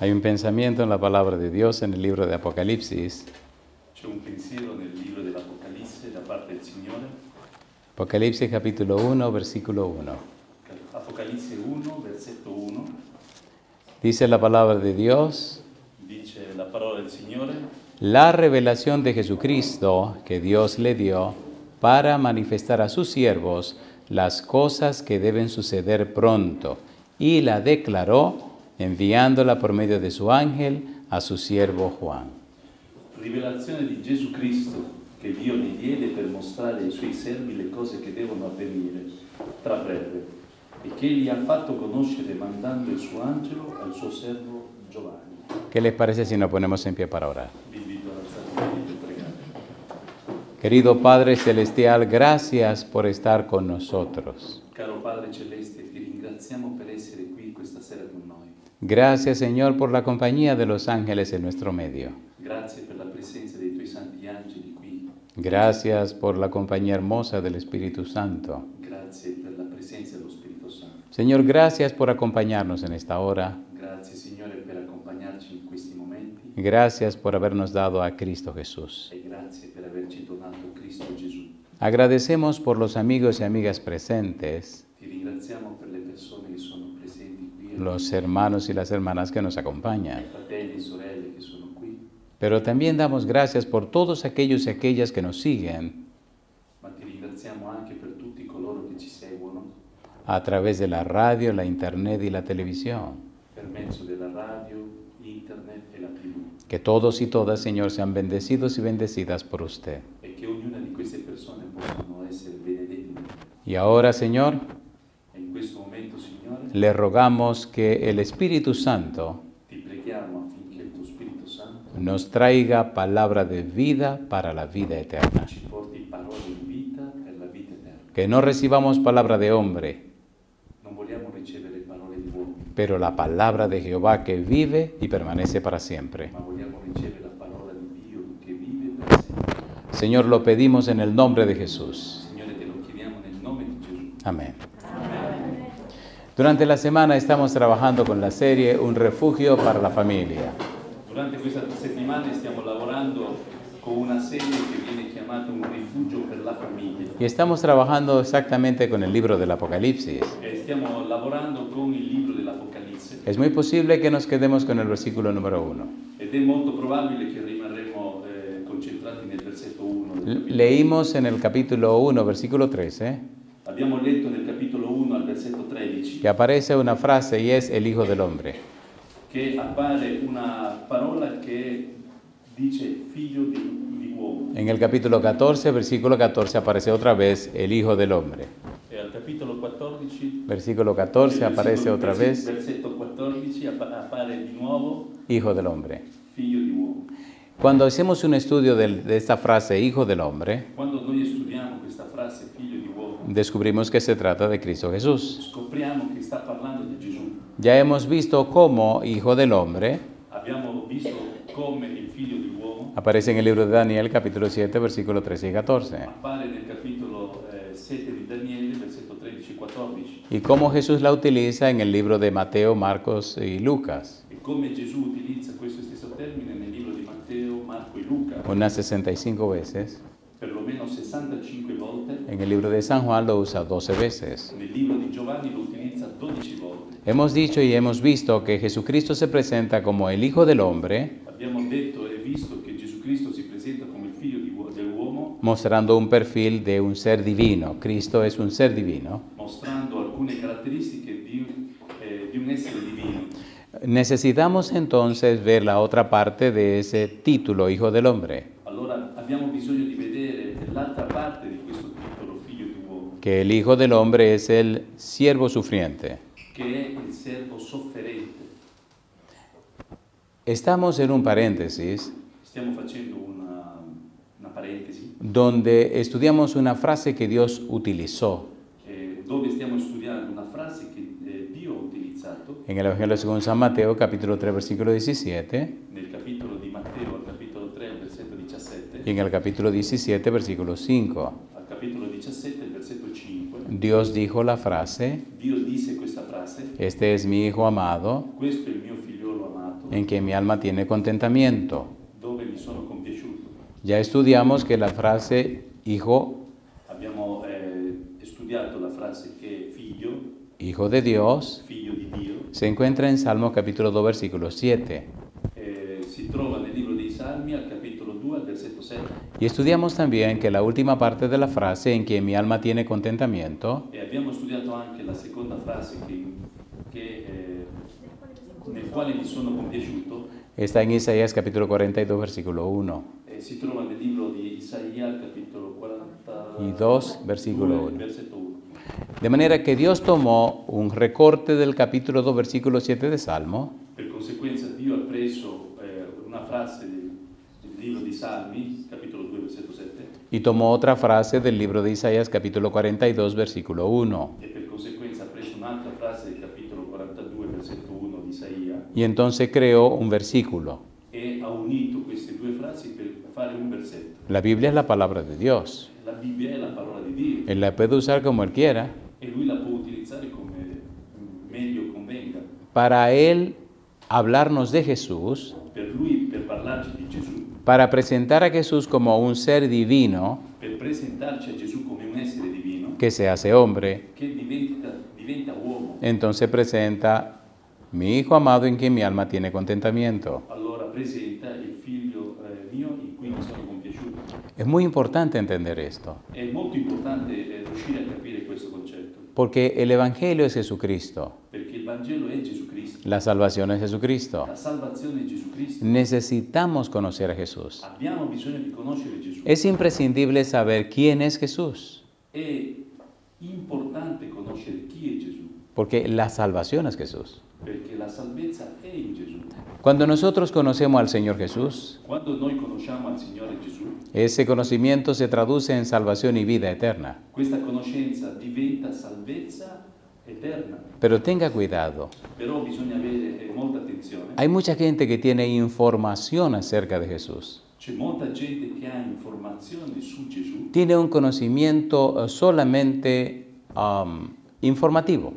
Hay un pensamiento en la palabra de Dios en el libro de Apocalipsis. C'è un pensiero nel libro dell'Apocalisse da parte del Signore. Apocalipsis capítulo 1, versículo 1. Apocalisse 1, versetto 1. Dice la palabra de Dios: Dice la parola del Signore: la revelación de Jesucristo que Dios le dio para manifestar a sus siervos las cosas que deben suceder pronto, y la declaró enviándola por medio de su ángel a su siervo Juan. Rivelazione di Gesù Cristo che Dio gli diede per mostrare ai suoi servi le cose che devono avvenire tra breve e che egli ha fatto conoscere mandando il suo angelo al suo servo Giovanni. ¿Qué les parece si nos ponemos en pie para orar? Vi invito ad alzarvi in piedi e pregare. Querido Padre Celestial, gracias por estar con nosotros. Caro Padre Celeste, ti ringraziamo per essere qui questa sera con noi. Gracias, Señor, por la compañía de los ángeles en nuestro medio. Grazie per la presenza dei tuoi santi angeli qui. Gracias por la compañía hermosa del Espíritu Santo. Grazie per la presenza dello Spirito Santo. Señor, gracias por acompañarnos en esta hora. Grazie Signore per accompagnarci in questi momenti Gracias por habernos dado a Cristo Jesús. e grazie per averci donato Cristo Gesù. Agradecemos por los amigos y amigas presentes, Ti ringraziamo per le persone che sono presenti qui, los hermanos y las hermanas que nos acompañan. fratelli e sorelle che sono qui, Pero también damos gracias por todos aquellos y aquellas que nos siguen ma ti ringraziamo anche per tutti coloro che ci seguono a través de la radio, la internet y la televisión. per mezzo della radio, internet e la TV, Que todos y todas, Señor, sean bendecidos y bendecidas por usted. e che ognuna di queste persone possano essere benedette. Y ahora, Señor, E in questo momento, Signore, le rogamos que el Espíritu Santo ti preghiamo affinché il tuo Spirito Santo nos traiga palabra de vida para la vida eterna. ci porti parole di vita per la vita eterna. Que no recibamos palabra de hombre, Non vogliamo ricevere parole di uomini, pero la palabra de Jehová que vive y permanece para siempre. ma vogliamo ricevere la parola di Dio che vive per sempre. Señor, lo pedimos en el nombre de Jesús. Signore, te lo chiediamo nel nome di Gesù. Amén. Durante la semana estamos trabajando con la serie Un refugio para la familia. Durante questa settimana stiamo lavorando con una serie che viene chiamata Un rifugio per la famiglia. Y estamos trabajando exactamente con el libro del Apocalipsis. E stiamo lavorando con il libro dell'Apocalisse Es muy posible que nos quedemos con el versículo número 1. ed è molto probabile che rimarremo concentrati nel versetto 1. Leímos en el capítulo 1, versículo 13, Abbiamo letto nel capitolo 1 al versetto 13 que aparece una frase y es el Hijo del Hombre. che appare una parola che dice figlio di uomo. En el capítulo 14, versículo 14, aparece otra vez el Hijo del Hombre. E al capitolo 14, Versículo 14 aparece otra vez versetto 14 appare di nuovo Hijo del Hombre. figlio di uomo. Cuando hacemos un estudio de esta frase Hijo del Hombre, Quando noi studiamo questa frase figlio di uomo, descubrimos que se trata de Cristo Jesús. scopriamo che sta parlando di Gesù. Ya hemos visto cómo Hijo del Hombre Abbiamo visto come il figlio di uomo aparece en el libro de Daniel, capítulo 7, versículo 13 y 14. appare nel capitolo 7 di Daniele, versetto 13 e 14, Y cómo Jesús la utiliza en el libro de Mateo, Marcos y Lucas, e come Gesù utilizza questo stesso termine nel libro di Matteo, Marco e Luca, unas 65 veces. perlomeno 65 volte. En el libro de San Juan lo usa 12 veces. Nel libro di Giovanni lo utilizza 12 volte. Hemos dicho y hemos visto que Jesucristo se presenta como el Hijo del Hombre, Abbiamo detto e visto che Gesù Cristo si presenta come il figlio dell'uomo, mostrando un perfil de un ser divino. Cristo es un ser divino. mostrando alcune caratteristiche di un essere divino. Necesitamos entonces ver la otra parte de ese título, Hijo del Hombre, Allora abbiamo bisogno di vedere l'altra parte di questo titolo, figlio di uomo, que el Hijo del Hombre es el siervo sufriente. che è il servo sofferente. Estamos en un paréntesis Stiamo facendo una parentesi donde estudiamos una frase que Dios utilizó dove stiamo studiando una frase che Dio ha utilizzato en el Evangelio según San Mateo, capítulo 3, versículo 17, nel capitolo di Matteo, al capitolo 3, al versetto 17, y en el capítulo 17, versículo 5. al capitolo 17, il versetto 5. Dios dijo la frase: Dio disse questa frase: este es mi Hijo amado, questo è il mio figlio figliolo amato, en quien mi alma tiene contentamiento. dove mi sono compiaciuto. Ya estudiamos que la frase hijo, Abbiamo studiato la frase che figlio, hijo de Dios, figlio di Dio, se encuentra en Salmo capítulo 2, versículo 7. si trova nel libro dei Salmi al capitolo 2, al versetto 7. Y estudiamos también que la última parte de la frase en quien mi alma tiene contentamiento E abbiamo studiato anche la seconda frase nel quale mi sono compiaciuto, está en Isaías capítulo 42, versículo 1 si trova nel libro di Isaia al capitolo 2, versículo 1. versetto 1. De manera que Dios tomó un recorte del capítulo 2, versículo 7 de Salmo Per conseguenza Dio ha preso una frase del libro di Salmi, capitolo 2, versetto 7, y tomó otra frase del libro de Isaías capítulo 42, versículo 1. e per conseguenza ha preso un'altra frase del capitolo 42, versetto 1 di Isaia, Y entonces creó un versículo. e ha unito queste due frasi per fare un versetto. La Biblia es la palabra de Dios. La Bibbia è la parola di Dio Él la puede usar como Él quiera. e lui la può utilizzare come meglio convenga. Para Él hablarnos de Jesús, Per lui, per parlarci di Gesù, para presentar a Jesús como un ser divino per presentarci a Gesù come un essere divino que se hace hombre, che diventa uomo. entonces presenta mi Hijo amado en quien mi alma tiene contentamiento. Allora presenta il figlio mio in cui mi sono compiaciuto. Es muy importante entender esto, È molto importante riuscire a capire questo concetto, porque el Evangelio es Jesucristo, perché il Vangelo è Gesù Cristo, la salvación es Jesucristo. la salvazione è Gesù Cristo. Necesitamos conocer a Jesús. Abbiamo bisogno di conoscere Gesù. Es imprescindible saber quién es Jesús, È importante conoscere chi è Gesù, porque la salvación es Jesús. perché la salvezza è in Gesù. Cuando nosotros conocemos al Señor Jesús, Quando noi conosciamo al Signore Gesù, ese conocimiento se traduce en salvación y vida eterna. questa conoscenza diventa salvezza eterna. Pero tenga cuidado. Però bisogna avere molta attenzione. Hay mucha gente que tiene información acerca de Jesús. C'è molta gente che ha informazioni su Gesù, Tiene un conocimiento solamente informativo.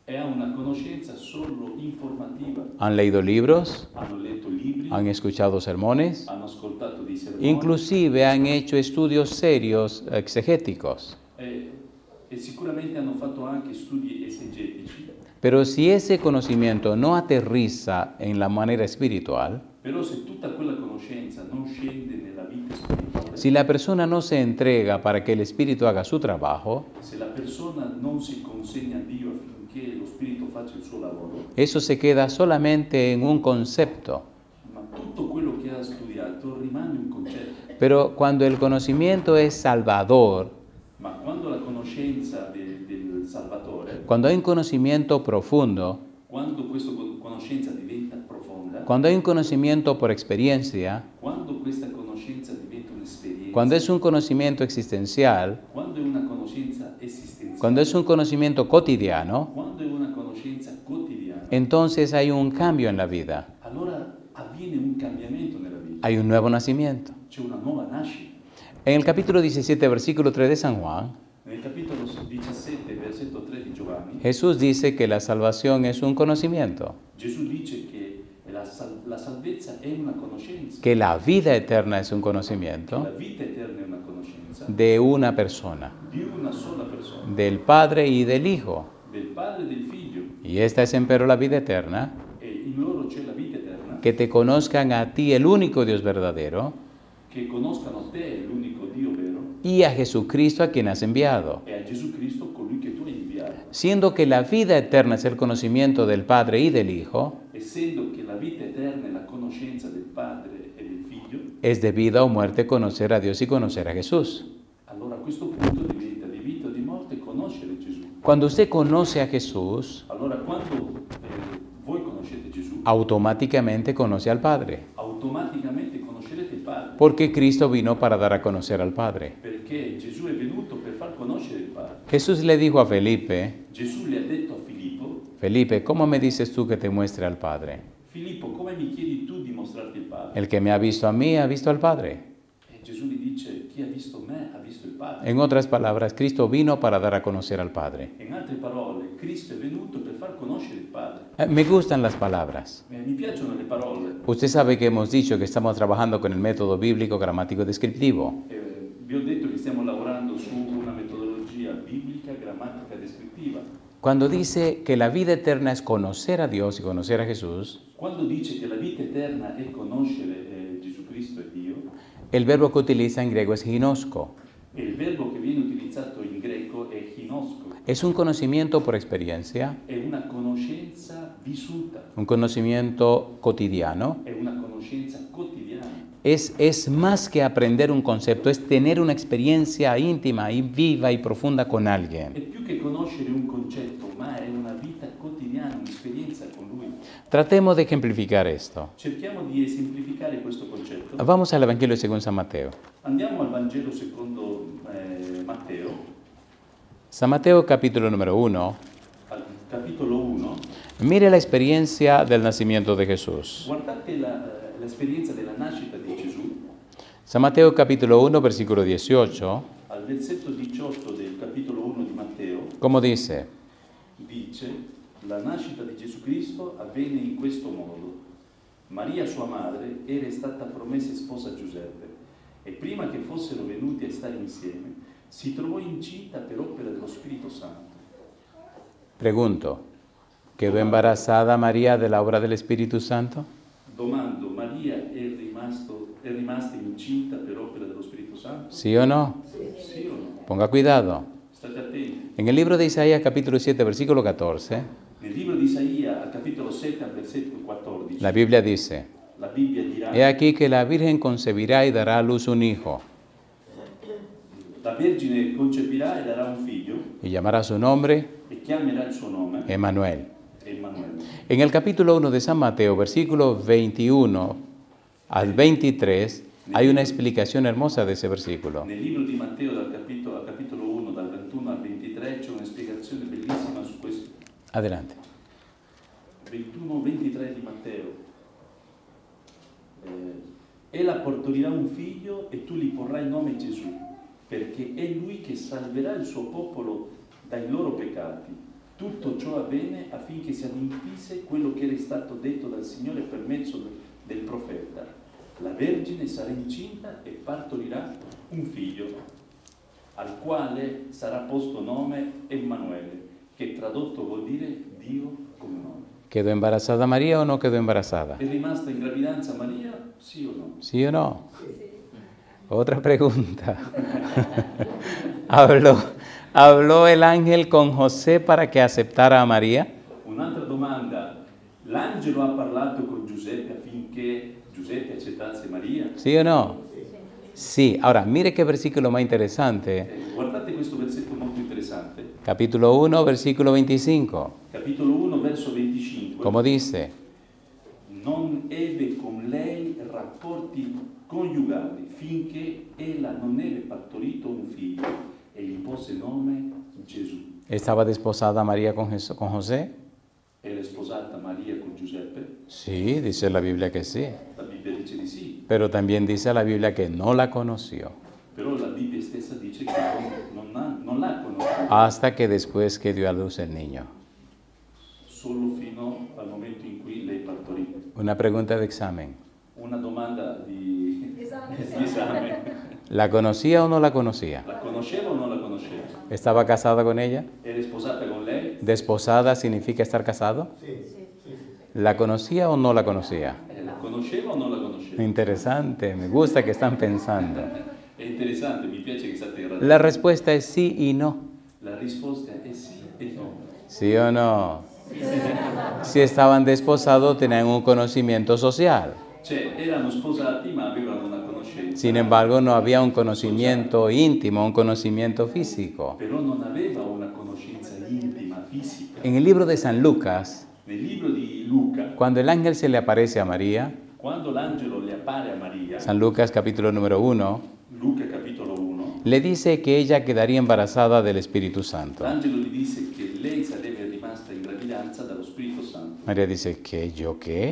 e ha una conoscenza solo informativa. Han leído libros, Hanno letto libri, han escuchado sermones, hanno ascoltato dei sermoni, inclusive han hecho estudios serios exegéticos. e sicuramente hanno fatto anche studi esegetici. Pero si ese conocimiento no aterriza en la manera espiritual, Però se tutta quella conoscenza non scende nella vita spirituale, si la persona no se entrega para que el Espíritu haga su trabajo, se la persona non si consegna a Dio affinché lo Spirito faccia il suo lavoro, eso se queda solamente en un concepto. ma tutto quello che ha studiato rimane un concetto. Pero cuando el conocimiento es salvador, Ma quando la conoscenza del Salvatore, cuando hay un conocimiento profundo, quando questa conoscenza diventa profonda, cuando hay un conocimiento por experiencia, quando questa conoscenza diventa un'esperienza, cuando es un conocimiento existencial, quando è una conoscenza esistenziale, cuando es un conocimiento cotidiano, quando è una conoscenza quotidiana, entonces hay un cambio en la vida, allora avviene un cambiamento nella vita, hay un nuevo nacimiento. c'è una nuova nascita. En el capítulo 17, versículo 3 de San Juan, Nel capitolo 17, versetto 3 di Giovanni, Jesús dice que la salvación es un conocimiento, Gesù dice che la salvezza è una conoscenza, que la vida eterna es un che conocimiento la vita eterna è una conoscenza de una persona, di una sola persona, del Padre y del Hijo. del Padre e del Figlio, Y esta es empero la vida eterna, e in loro c'è la vita eterna, que te conozcan a ti, el único Dios verdadero, che conoscano te, l'unico Dio vero, y a Jesucristo a quien has enviado. e a Gesù Cristo, colui che tu hai inviato. Siendo que la vida eterna es el conocimiento del Padre y del Hijo, Essendo che la vita eterna è la conoscenza del Padre e del Figlio, es de vida o muerte conocer a Dios y conocer a Jesús. allora a questo punto diventa di vita o di morte conoscere Gesù. Cuando usted conoce a Jesús, Allora quando voi conoscete Gesù, automáticamente conoce al Padre, automaticamente conoscerete il Padre, porque Cristo vino para dar a conocer al Padre. perché Gesù è venuto per far conoscere il Padre. Jesús le dijo a Felipe, Gesù le ha detto a Filippo, Felipe, ¿cómo me dices tú que te muestre al Padre? Filippo, come mi chiedi tu di mostrarti il Padre? El que me ha visto a mí, ha visto al Padre. Gesù gli dice, chi ha visto me ha visto il Padre. En otras palabras, Cristo vino para dar a conocer al Padre. In altre parole, Cristo è venuto per far conoscere il Padre. Me gustan las palabras. Mi piacciono le parole. Usted sabe que hemos dicho que estamos trabajando con el método bíblico gramático descriptivo. Vi ho detto che stiamo lavorando su una metodologia biblica, grammatica, descrittiva. Cuando dice que la vida eterna es conocer a Dios y conocer a Jesús, Quando dice che la vita eterna è conoscere Gesù Cristo e Dio, el verbo que utiliza en griego es ginosko. e il verbo che viene utilizzato in greco è ginosko, Es un conocimiento por experiencia, è una conoscenza vissuta, un conocimiento cotidiano. è una conoscenza quotidiana. Es más que aprender un concepto, es tener una experiencia íntima y viva y profunda con È alguien. più che conoscere un concetto, ma è una vita quotidiana, un'esperienza con Lui. Tratemos de ejemplificar esto. Cerchiamo di esemplificare questo concetto. Vamos al Evangelio según San Mateo. Andiamo al Vangelo secondo Matteo, San Mateo capítulo número 1. al capitolo 1. Mire la experiencia del nacimiento de Jesús. Guardate l'esperienza della nascita di Gesù. San Mateo capítulo 1, versículo 18. Al versetto 18 del capitolo 1 di Matteo ¿Cómo dice? dice: la nascita di Gesù Cristo avvenne in questo modo. Maria, sua madre, era stata promessa sposa a Giuseppe e prima che fossero venuti a stare insieme si trovò incinta per opera dello Spirito Santo. Pregunto, ¿quedó embarazada María de la obra del Espíritu Santo? Domando, Maria è rimasta incinta per opera dello Spirito Santo? ¿Sí o no? Sì o no? Ponga cuidado. State attenti. En el libro de Isaías capítulo 7, versículo 14, Nel libro di Isaia, al capitolo 7, al versetto 14, la Biblia dice, la Bibbia dirà: He aquí que la Virgen concebirá y dará a luz un hijo, la Vergine concepirà e darà un figlio y llamará su nombre e chiamerà il suo nome Emmanuel. Emanuele. En el capítulo 1 de San Mateo, versículos 21 al 23, hay una explicación hermosa de ese versículo. Nel libro di Matteo, al capitolo 1, dal 21 al 23, c'è una spiegazione bellissima su questo. Adelante. 21-23 di Matteo. Ella partorirà un figlio e tu gli porrai il nome Gesù, perché è lui che salverà il suo popolo dai loro peccati. Tutto ciò avvenne affinché si adempisse quello che era stato detto dal Signore per mezzo del profeta. La Vergine sarà incinta e partorirà un figlio, al quale sarà posto nome Emanuele, che tradotto vuol dire Dio con noi. ¿Quedó embarazada María o no quedó embarazada? È rimasta in gravidanza Maria, sì o no? ¿Sí o no? Otra pregunta. ¿Habló el ángel con José para que aceptara a María? Un'altra domanda. L'angelo ha parlato con Giuseppe affinché Giuseppe accettasse Maria? ¿Sí o no? Sí. Ahora, mire qué versículo más interesante. Guardate questo versetto molto interessante. Capítulo 1, versículo 25. Capitolo 1, verso 25. ¿Cómo dice? Non ebbe con lei rapporti coniugali finché ella non ebbe partorito un figlio e gli pose nome Gesù. ¿Estaba desposada María con José? Era sposata Maria con Giuseppe? Sí, dice la Biblia que sí. La Bibbia dice di sì, Pero también dice la Biblia que no la conoció però la Bibbia stessa dice che non l'ha conosciuta hasta que después que dio a luz el niño. solo fino al momento in cui lei partorì. Una pregunta de examen. Una domanda di esame. ¿La conocía o no la conocía? La conosceva o non la conosceva? ¿Estaba casada con ella? Era sposata con lei? ¿Desposada significa estar casado? ¿La conocía o no la conocía? La conosceva o non la conosceva? Interesante, me gusta que están pensando. È interessante, mi piace che state ragionando. La respuesta es sí y no. La risposta è sì e no. ¿Sí o no? Si estaban desposados tenían un conocimiento social. Cioè, erano sposati ma avevano una conoscenza. Sin embargo, no había un conocimiento íntimo, un conocimiento físico. Però non aveva una conoscenza intima, fisica. En el libro de San Lucas, Nel libro di Luca, cuando el ángel se le aparece a María, quando l'angelo le appare a Maria, San Lucas capítulo número 1, Luca capitolo 1, le dice que ella quedaría embarazada del Espíritu Santo. l'angelo gli disse che lei sarebbe rimasta in gravidanza dallo Spirito Santo. María dice, ¿qué? ¿Yo qué?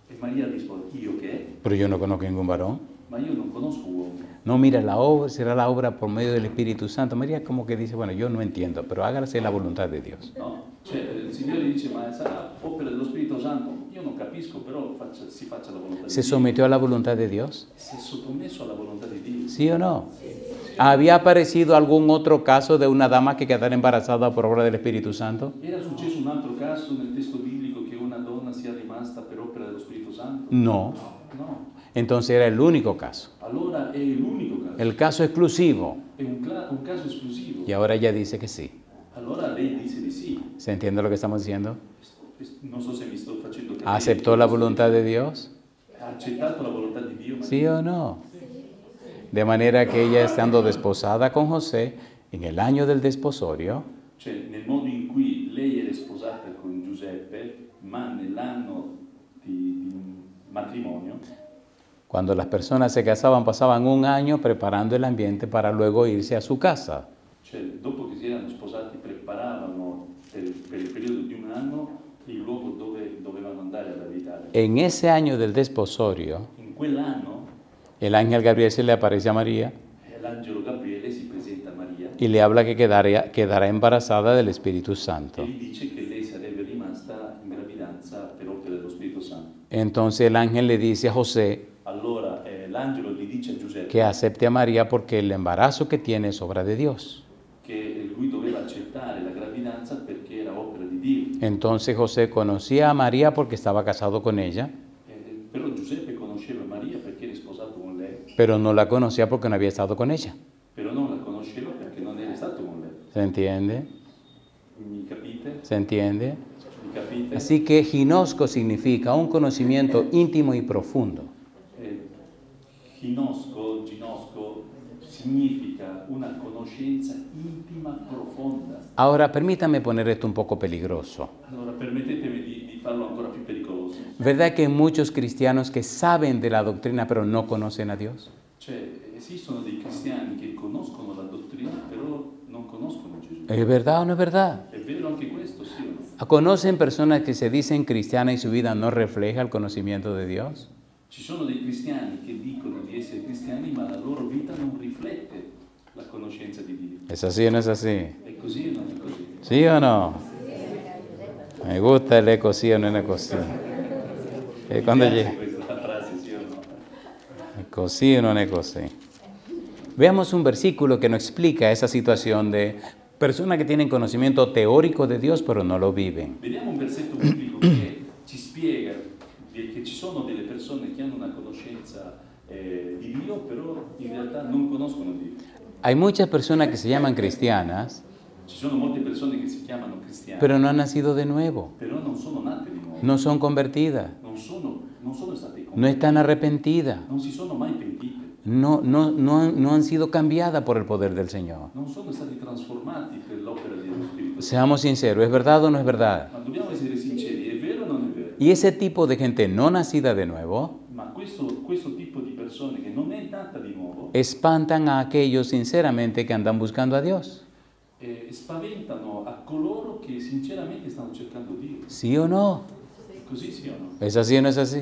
E Maria risponde, io che? Pero yo no conozco ningún varón. Ma io non conosco uomo. No, mira, la obra será la obra por medio del Espíritu Santo. María como que dice, bueno, yo no entiendo, pero hágase la voluntad de Dios. No? Cioè, il Signore dice, ma sarà opera dello Spirito Santo? Io non capisco, però si faccia la volontà di ¿Se Dio. sometió a la voluntad de Dios? Si è sottomesso alla volontà di Dio. ¿Sí o no? ¿Había aparecido algún otro caso de una dama que quedara embarazada por obra del Espíritu Santo? Era successo un altro caso nel testo biblico che una donna sia rimasta per opera dello Spirito Santo? No. No. Entonces era el único caso. Allora è l'unico caso. El caso exclusivo. È un caso esclusivo. Y ahora ella dice que sí. Allora lei dice di sì. ¿Se entiende lo que estamos diciendo? Non so se mi sto facendo capire. ¿Aceptó la voluntad de Dios? Ha accettato la volontà di Dio? Maria? ¿Sí o no? De manera que ella, estando desposada con José, en el año del desposorio, Cioè, nel modo in cui lei era sposata con Giuseppe, ma nell'anno di matrimonio, cuando las personas se casaban, pasaban un año preparando el ambiente para luego irse a su casa. cioè dopo che si erano sposati preparavano per il periodo di un anno il luogo dove dovevano andare ad abitare. En ese año del desposorio, In quell'anno el ángel Gabriel se le aparece a María l'angelo Gabriele si presenta a Maria y le habla que quedará embarazada del Espíritu Santo. e gli dice che lei sarebbe rimasta in gravidanza per opera dello Spirito Santo. Entonces el ángel le dice a José Allora l'angelo gli dice a Giuseppe que acepte a María porque el embarazo que tiene es obra de Dios. che lui doveva accettare la gravidanza perché era opera di Dio. Entonces José conocía a María porque estaba casado con ella, Però Giuseppe conosceva Maria perché era sposato con lei, pero no la conocía porque no había estado con ella. però non la conosceva perché non era stato con lei. ¿Se entiende? Mi capite? ¿Se entiende? Mi capite? Así que ginosco significa un conocimiento íntimo y profundo. Ginosco significa una conoscenza intima, profonda. Ahora, permítame poner esto un poco peligroso. Allora, permettetemi di farlo ancora più pericoloso. ¿Verdad que hay muchos cristianos que saben de la doctrina pero no conocen a Dios? Cioè, esistono dei cristiani che conoscono la dottrina, però non conoscono Gesù. ¿Es verdad o no es verdad? È vero anche questo, sì o no? ¿Conocen personas que se dicen cristianas y su vida no refleja el conocimiento de Dios? Ci sono dei cristiani che dicono di essere cristiani, ma la loro vita non riflette la conoscenza di Dio. ¿Es así o no es así? È così o non è così? ¿Sí o no? Me gusta el eco sí o no es così. Cuando Mi piace llega, questa frase, sì o no? così o no es così. Veamos un versículo que nos explica esa situación de personas que tienen conocimiento teórico de Dios pero no lo viven. Vediamo un versetto biblico che ci spiega che ci sono delle persone che hanno una conoscenza di Dio, però in realtà non conoscono Dio. Hay muchas personas que se llaman cristianas, Ci sono molte persone che si chiamano cristiani, pero no han nacido de nuevo, però non sono nate di nuovo, no son convertidas, non sono state no están arrepentidas, non si sono mai pentite, no han sido cambiadas por el poder del Señor. non sono stati trasformati per l'opera dello Spirito Santo. Seamos sinceros, ¿es verdad o no es verdad? Ma dobbiamo essere sinceri, è vero o non è vero? Y ese tipo de gente no nacida de nuevo Ma questo tipo di persone che non è nata di nuovo espantan a aquellos sinceramente que andan buscando a Dios. spaventano a coloro che sinceramente stanno cercando Dio. ¿Sí o no? Così sì o no? ¿Es así o no es así?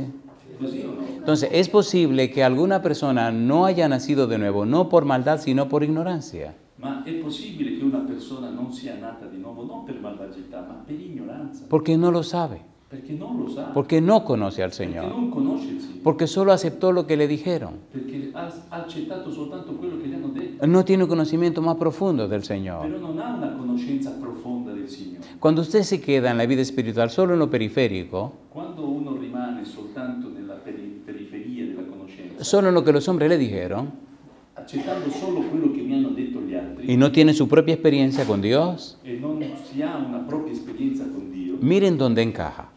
Così o no? Entonces, es posible que alguna persona no haya nacido de nuevo, no por maldad, sino por ignorancia. Ma è possibile che una persona non sia nata di nuovo non per malvagità, ma per ignoranza? Porque no lo sabe, Perché non lo sa, porque no conoce al perché Señor, non conosce il Signore, porque solo aceptó lo que le dijeron. perché ha accettato soltanto quello che gli hanno detto, No tiene un conocimiento más profundo del Señor. però non ha una conoscenza profonda del Signore. Cuando usted se queda en la vida espiritual solo en lo periférico, Quando uno rimane soltanto nella periferia della conoscenza, solo en lo que los hombres le dijeron, accettando solo quello che mi hanno detto gli altri y no tiene su propia experiencia con Dios, e non si ha una propria esperienza con Dio, miren dónde encaja.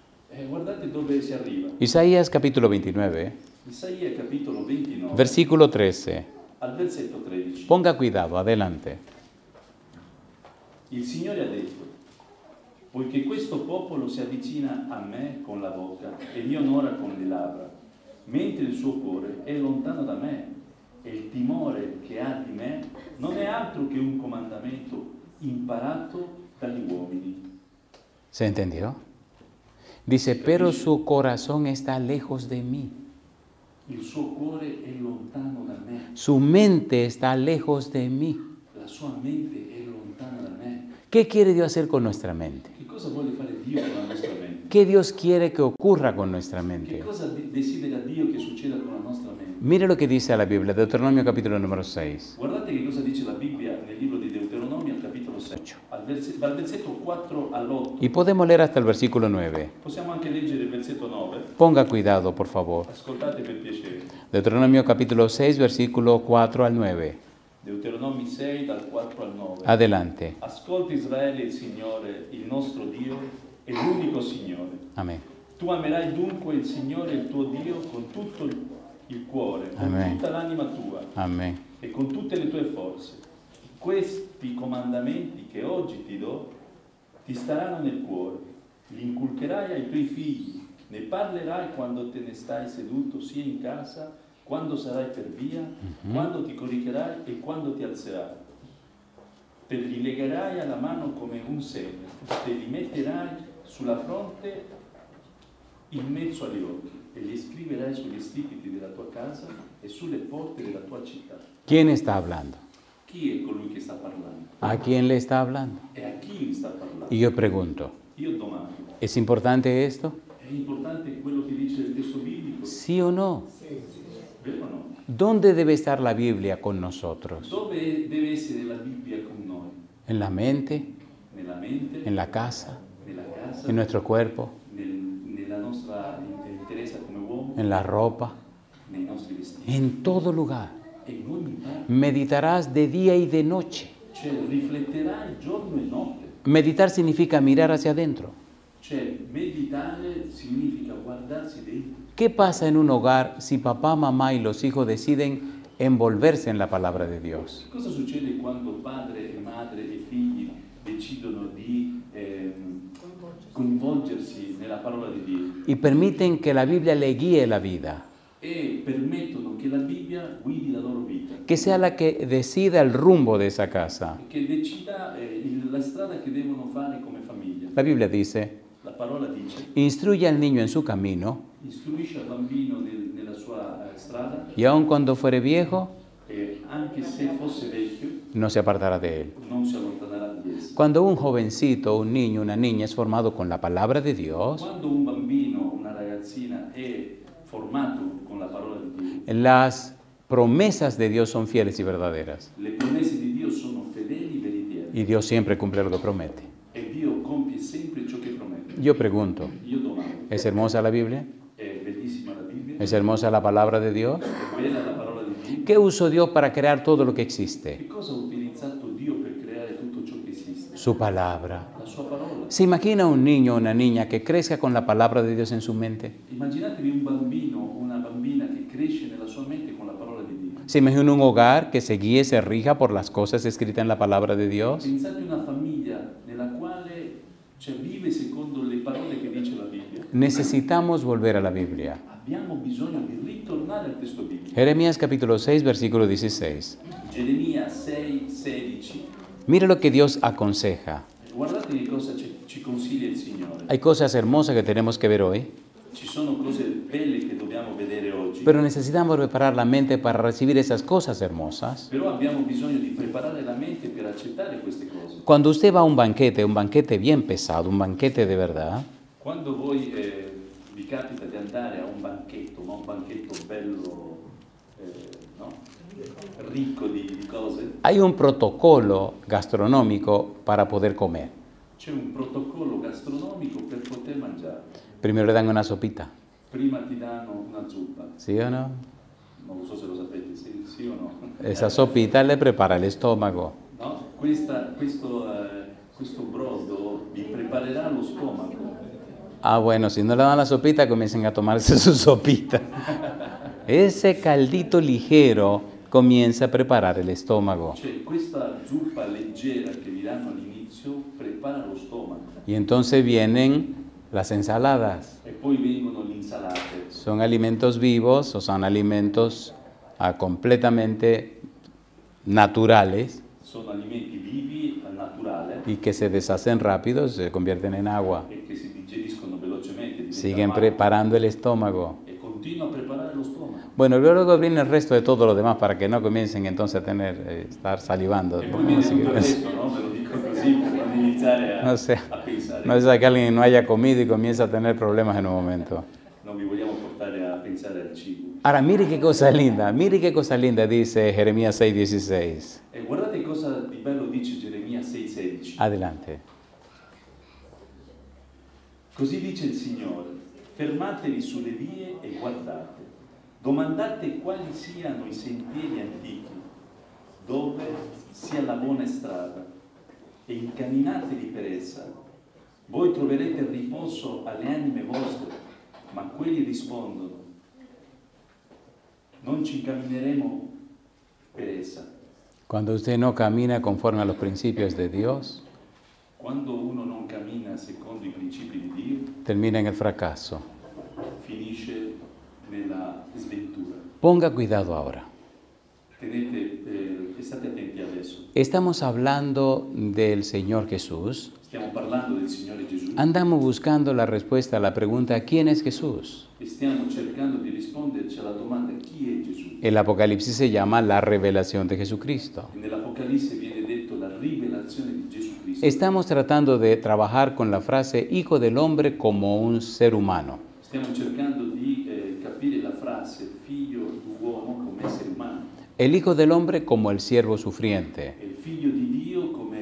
guardate dove si arriva. Isaías capítulo 29, Isaia capitolo 29, versículo 13. al versetto 13. Ponga cuidado, adelante. Il Signore ha detto: poiché questo popolo si avvicina a me con la bocca e mi onora con le labbra, mentre il suo cuore è lontano da me e il timore che ha di me non è altro che un comandamento imparato dagli uomini. ¿Se entendió? Dice, pero su corazón está lejos de mí. Il suo cuore è lontano da me. Su mente está lejos de mí. La sua mente è lontana da me. ¿Qué quiere Dios hacer con nuestra mente? Che cosa vuole fare Dio con la nostra mente? ¿Qué Dios quiere que ocurra con nuestra Che mente? cosa desidera Dio che succeda con la nostra mente? Mire lo que dice la Biblia, Deuteronomio capítulo número 6. Guardate che cosa dice la Bibbia nel libro di Deuteronomio al capitolo 6, dal versetto 4 all'8. Y podemos leer hasta el versículo 9. Possiamo anche leggere il versetto 9. Ponga cuidado, por favor. Ascoltate per piacere. Deuteronomio capítulo 6, versículo 4 al 9. Deuteronomi 6 dal 4 al 9. Adelante. Ascolta Israele, il Signore, il nostro Dio, è l'unico Signore. Amén. Tu amerai dunque il Signore, il tuo Dio, con tutto il cuore, con Amen. tutta l'anima tua Amén. e con tutte le tue forze. Questi comandamenti che oggi ti do ti staranno nel cuore, li inculcherai ai tuoi figli, ne parlerai quando te ne stai seduto sia in casa, quando sarai per via, quando ti coricherai e quando ti alzerai. Te li legherai alla mano come un segno, te li metterai sulla fronte in mezzo agli occhi e li scriverai sugli stipiti della tua casa e sulle porte della tua città. ¿Quién está hablando? Chi è colui che sta parlando? ¿A quién le está hablando? E a chi sta parlando? Y yo pregunto, Io domando, ¿es importante esto? è importante quello che dice il testo biblico? ¿Sí o no? Vero o no? ¿Dónde debe estar la Biblia con nosotros? Dove deve essere la Bibbia con noi? ¿En la mente? Nella mente, ¿En la casa? nella casa, ¿En nuestro cuerpo? nella nostra interezza come uomo, ¿En la ropa? nei nostri vestiti, En todo lugar. e in ogni parte. Meditarás de día y de noche. Cioè rifletterai giorno e notte. Meditar significa mirar hacia adentro. Cioè meditare significa guardarsi dentro. ¿Qué pasa en un hogar si papá, mamá y los hijos deciden envolverse en la palabra de Dios? Cosa succede quando padre e madre e figli decidono di coinvolgersi nella parola di Dio Y permiten que la Biblia le guíe la vida, e permettono che la Bibbia guidi la loro vita, que sea la que decida el rumbo de esa casa? che decida la strada che devono fare come famiglia. La Biblia dice, La parola dice: instruye al niño en su camino istruisce al bambino nella sua strada y aun cuando fuere viejo, e anche se fosse vecchio no se apartará de él. non si allontanerà di esso. Cuando un jovencito, un niño, una niña es formado con la palabra de Dios, Quando un bambino, una ragazzina è formato con la parola di Dio, las promesas de Dios son fieles y verdaderas. le promesse di Dio sono fedeli e veritiere Y Dios siempre cumple lo que promete. e Dio compie sempre ciò che promette. Yo pregunto, Io domando, ¿es hermosa la Biblia? è bellissima la Bibbia? ¿Es hermosa la palabra de Dios? È bella la parola di Dio? ¿Qué usó Dios para crear todo lo que Che existe? cosa ha utilizzato Dio per creare tutto ciò che esiste? Su palabra. La sua parola. ¿Se imagina un niño o una niña que crezca con la palabra de Dios en su mente? Immaginatevi un bambino o una bambina che cresce nella sua mente con la parola di Dio. ¿Se imagina un hogar que se guíe, se rija por las cosas escritas en la palabra de Dios? Pensate una famiglia nella quale vive secondo le parole che dice la Bibbia. Necesitamos volver a la Biblia. Abbiamo bisogno di ritornare al testo biblico. Jeremías capítulo 6, versículo 16. Geremia 6, 16. Mire lo que Dios aconseja. Guardate che cosa ci consiglia il Signore. Hay cosas hermosas que tenemos que ver hoy, Ci sono cose belle che dobbiamo vedere oggi, pero necesitamos preparar la mente para recibir esas cosas hermosas. però abbiamo bisogno di preparare la mente per accettare queste cose. Cuando usted va a un banquete bien pesado, un banquete de verdad, Quando voi vi capita di andare a un banchetto, ma un banchetto bello, no? Ricco di cose, hay un protocolo gastronómico para poder comer. c'è un protocollo gastronomico per poter mangiare. Primero le dan una sopita, Prima ti danno una zuppa, ¿sí o no? non lo so se lo sapete, sì o no? Esa sopita le prepara el estómago. No? Questo brodo vi preparerà lo stomaco. Ah, bueno, si no le dan la sopita, comiencen a tomarse su sopita. Ese caldito ligero comienza a preparar el estómago. Cioè, questa zuppa leggera che vi danno all'inizio prepara lo stomaco. Y entonces vienen las ensaladas. E poi vengono le insalate. Son alimentos vivos o son alimentos completamente naturales Sono alimenti vivi, naturali, y que se deshacen rápido, se convierten en agua. e che si digeriscono velocemente. diventano Siguen acqua, preparando el estómago. e continua a preparare lo stomaco. Bueno, luego viene el resto de todo lo demás para que no comiencen entonces a estar salivando. E poi viene tutto il resto, no? Ve lo dico così per non iniziare No sé, a pensare. no sea que alguien no haya comido y comienza a tener problemas en un momento. Non vi vogliamo portare a pensare al cibo. Ahora, mire qué cosa linda dice Jeremías 6:16. E guardate cosa di bello dice Geremia 6,16. Adelante. Così dice il Signore, fermatevi sulle vie e guardate, domandate quali siano i sentieri antichi, dove sia la buona strada, e incamminatevi per essa. Voi troverete riposo alle anime vostre, ma quelli rispondono, non ci incammineremo per essa. Cuando usted no camina conforme a los principios de Dios, Quando uno non cammina secondo i principi di Dio, termina en el fracaso. finisce nella sventura. Ponga cuidado ahora. State attenti adesso. Estamos hablando del Señor Jesús. Stiamo parlando del Signore Gesù Andamos buscando la respuesta a la pregunta ¿quién es Jesús? e stiamo cercando di risponderci alla domanda chi è Gesù. El Apocalipsis se llama la revelación de Jesucristo. E nell'Apocalisse viene detto la rivelazione di Gesù Cristo. Estamos tratando de trabajar con la frase Hijo del Hombre como un ser humano. Stiamo cercando di capire la frase figlio d'uomo come essere umano El Hijo del Hombre como el siervo sufriente. e il figlio di Dio come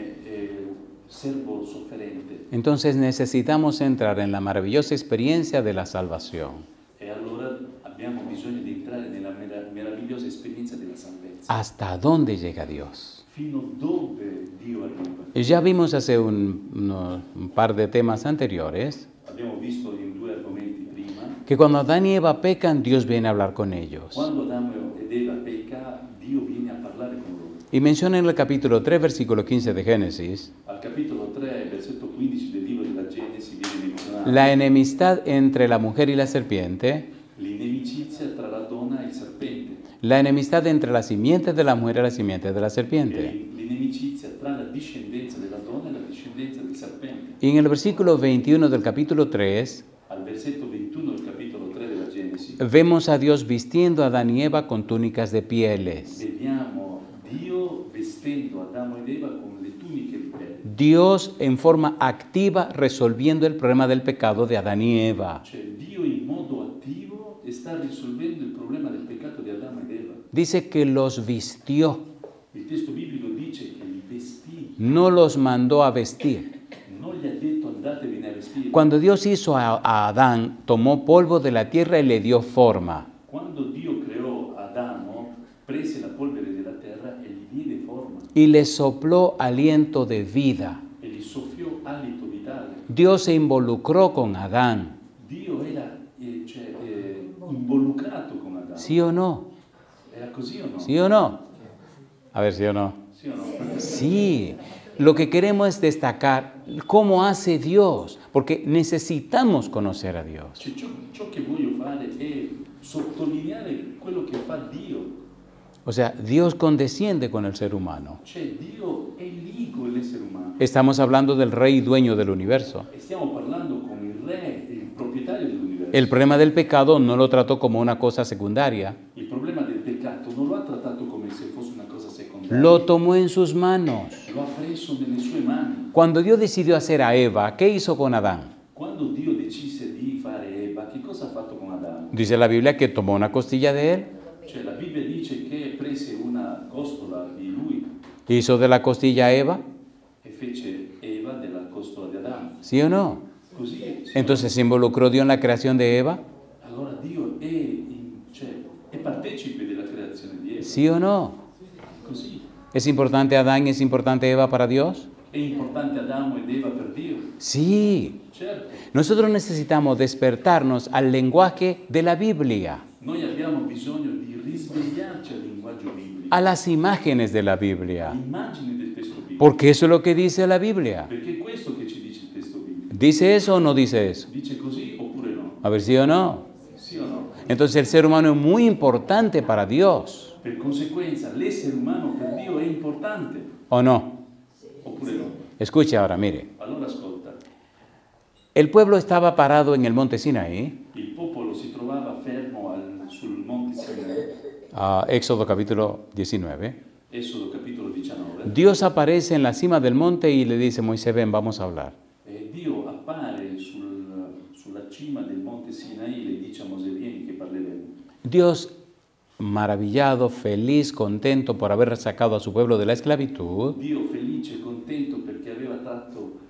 servo sofferente. Entonces necesitamos entrar en la maravillosa experiencia de la salvación. E allora abbiamo bisogno di entrare nella meravigliosa esperienza della salvezza. ¿Hasta dónde llega Dios? Fino dove Dio arriva. Ya vimos hace un par de temas anteriores Abbiamo visto in 2 argomenti prima, que cuando Adán y Eva pecan, Dios viene a hablar con ellos. quando Adamo ed Eva pecca, Dio viene a parlare con loro. Y menciona en el capítulo 3, versículo 15 de Génesis, Al capitolo 3, versetto 15 del libro della Genesi viene menzionato la enemistad entre la mujer y la serpiente, l'inimicizia tra la donna e il serpente, la enemistad entre la simiente de la mujer y la simiente de la e serpiente. l'inimicizia tra la discendenza della donna e la discendenza del serpente. Y en el versículo 21 del capítulo 3, Al versetto 21 del capitolo 3 della Genesi vemos a Dios vistiendo a Adán y Eva con túnicas de pieles. vediamo Dio vestendo Adamo ed Eva con le tuniche di pelle. Dios en forma activa resolviendo el problema del pecado de Adán y Eva. Cioè Dio in modo attivo sta risolvendo il problema del peccato di Adamo ed Eva. Dice que los vistió, Il testo biblico dice che li vestì, no los mandó a vestir. non gli ha detto andatevene a vestire. Cuando Dios hizo a Adán, tomó polvo de la tierra y le dio forma. Quando Dio creò Adamo, prese la polvere della terra e gli diede forma Y le sopló aliento de vida. e gli soffiò alito vitale. Dios se involucró con Adán. Dio era involucrato con Adamo. ¿Sí o no? Era così o no? ¿Sí o no? A ver, ¿sí o no? Sì o no? Sí. Lo que queremos es destacar cómo hace Dios, porque necesitamos conocer a Dios. Cioè, ciò che voglio fare è sottolineare quello che fa Dio. O sea, Dios condesciende con el ser humano. Cioè Dio è lì con l'essere umano. Estamos hablando del rey dueño del universo. E stiamo parlando con il re, il proprietario dell'universo. El problema del pecado no lo trató como una cosa secundaria. Il problema del peccato non lo ha trattato come se fosse una cosa secondaria. Lo tomó en sus manos. Lo ha preso nelle sue mani. Cuando Dios decidió hacer a Eva, ¿qué hizo con Adán? Quando Dio decise di fare Eva, che cosa ha fatto con Adamo? Dice la Biblia que tomó una costilla de él, Cioè la Bibbia dice che prese una costola di lui hizo de la costilla a Eva, e fece Eva della costola di Adamo. ¿sí o no? Così, sì. Entonces, ¿se involucró Dios en la creación de Eva? Allora Dio è partecipe della creazione di Eva. ¿Sí o no? Così. ¿Es importante Adán, es importante Eva para Dios? È importante Adamo ed Eva per Dio? Sí. Certo. Nosotros necesitamos despertarnos al lenguaje de la Biblia, Noi abbiamo bisogno di risvegliarci al linguaggio biblico, a las imágenes de la Biblia, all'immagine del testo biblico. porque eso es lo que dice la Biblia. Perché è questo che ci dice il testo biblico. ¿Dice eso o no dice eso? Dice così oppure no? A ver, ¿sí o no? Sì o no? Entonces el ser humano es muy importante para Dios, Per conseguenza l'essere umano per Dio è importante ¿o no? oppure no? Escuche ahora, mire. Allora ascolta, El pueblo estaba parado en el monte Sinaí il popolo si trovava fermo sul monte Sinai, Éxodo capítulo 19, Esodo capitolo 19, Dios aparece en la cima del monte y le dice, Moisés, ven, vamos a hablar. Dio appare sulla cima del monte Sinai e le dice a Mosè, vieni che parleremo. Dios, maravillado, feliz, contento por haber sacado a su pueblo de la esclavitud, Dio felice e contento perché aveva fatto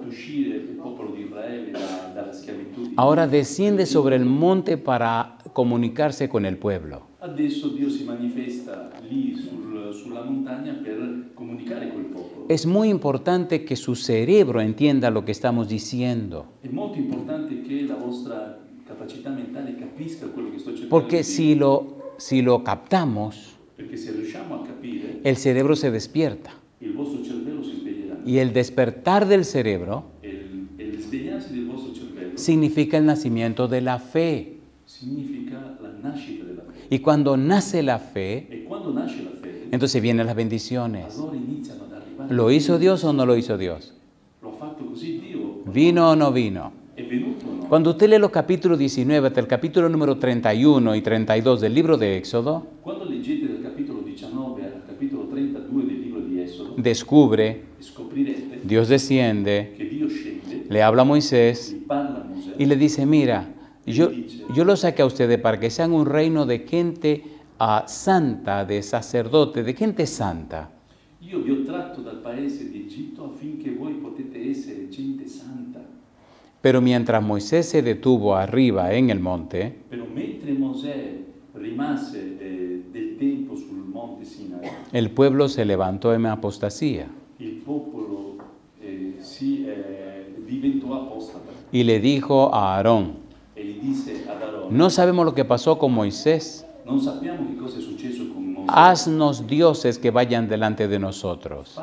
uscire il popolo di Israele dalla schiavitù. ahora desciende sobre el monte para comunicarse con el pueblo. Adesso Dio si manifesta lì sulla montagna per comunicare col popolo. Es muy importante que su cerebro entienda lo que estamos diciendo, È molto importante che la vostra capacità mentale capisca quello che sto cercando porque di dire. si lo captamos, Perché se riusciamo a capire, el cerebro se despierta. il vostro cervello si sveglierà. Y el despertar del cerebro E il svegliarsi del vostro cervello significa el nacimiento de la fe. significa la nascita della fede. Y cuando nace la fe, E quando nasce la fede, entonces vienen las bendiciones. allora iniziano ad arrivare. ¿Lo hizo Dios o no lo hizo Dios? Lo ha fatto così Dio? ¿Vino o no vino? È venuto o no? Cuando usted lee los capítulos 19 hasta el capítulo número 31 y 32 del libro de Éxodo, Quando leggete dal capitolo 19 al capitolo 32 del libro di Esodo, descubre, scoprirete Dios desciende, che Dio scende, le habla a Moisés gli parla a Mosè y le dice, mira, yo los saqué a ustedes para que sean un reino de gente santa, de sacerdote, de gente santa. io vi ho tratto dal paese di Egitto affinché voi potete essere gente santa. Pero mientras Moisés se detuvo arriba en el monte, Però mentre Mosè rimase del tempo sul monte Sinai, el pueblo se levantó en apostasía il popolo diventò apostata y le dijo a Aarón, e gli disse ad Aarone, no sabemos lo que pasó con Moisés, non sappiamo che cosa è successo con Mosè, haznos dioses que vayan delante de nosotros.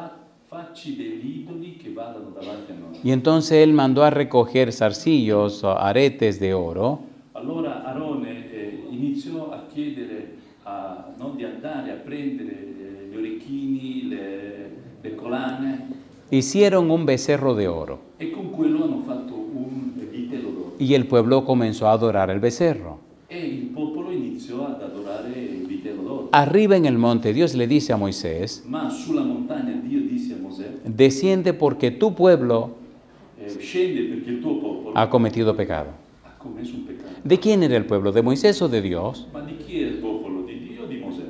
facci degli idoli che vadano davanti a noi. Y entonces él mandó a recoger zarcillos, aretes de oro, Allora Aarone iniziò a chiedere di andare a prendere gli orecchini, le collane, hicieron un becerro de oro e con quello hanno fatto un vitello d'oro. y el pueblo comenzó a adorar el becerro. E il popolo iniziò ad adorare il vitello d'oro. Arriba en el monte Dios le dice a Moisés, Ma sulla montagna Dio disse a Mosè, desciende porque tu pueblo scende perché il tuo popolo ha cometido pecado. ha commesso un peccato. ¿De quién era el pueblo? ¿De Moisés o de Dios? Ma di chi è il popolo? Di Dio o di Mosè?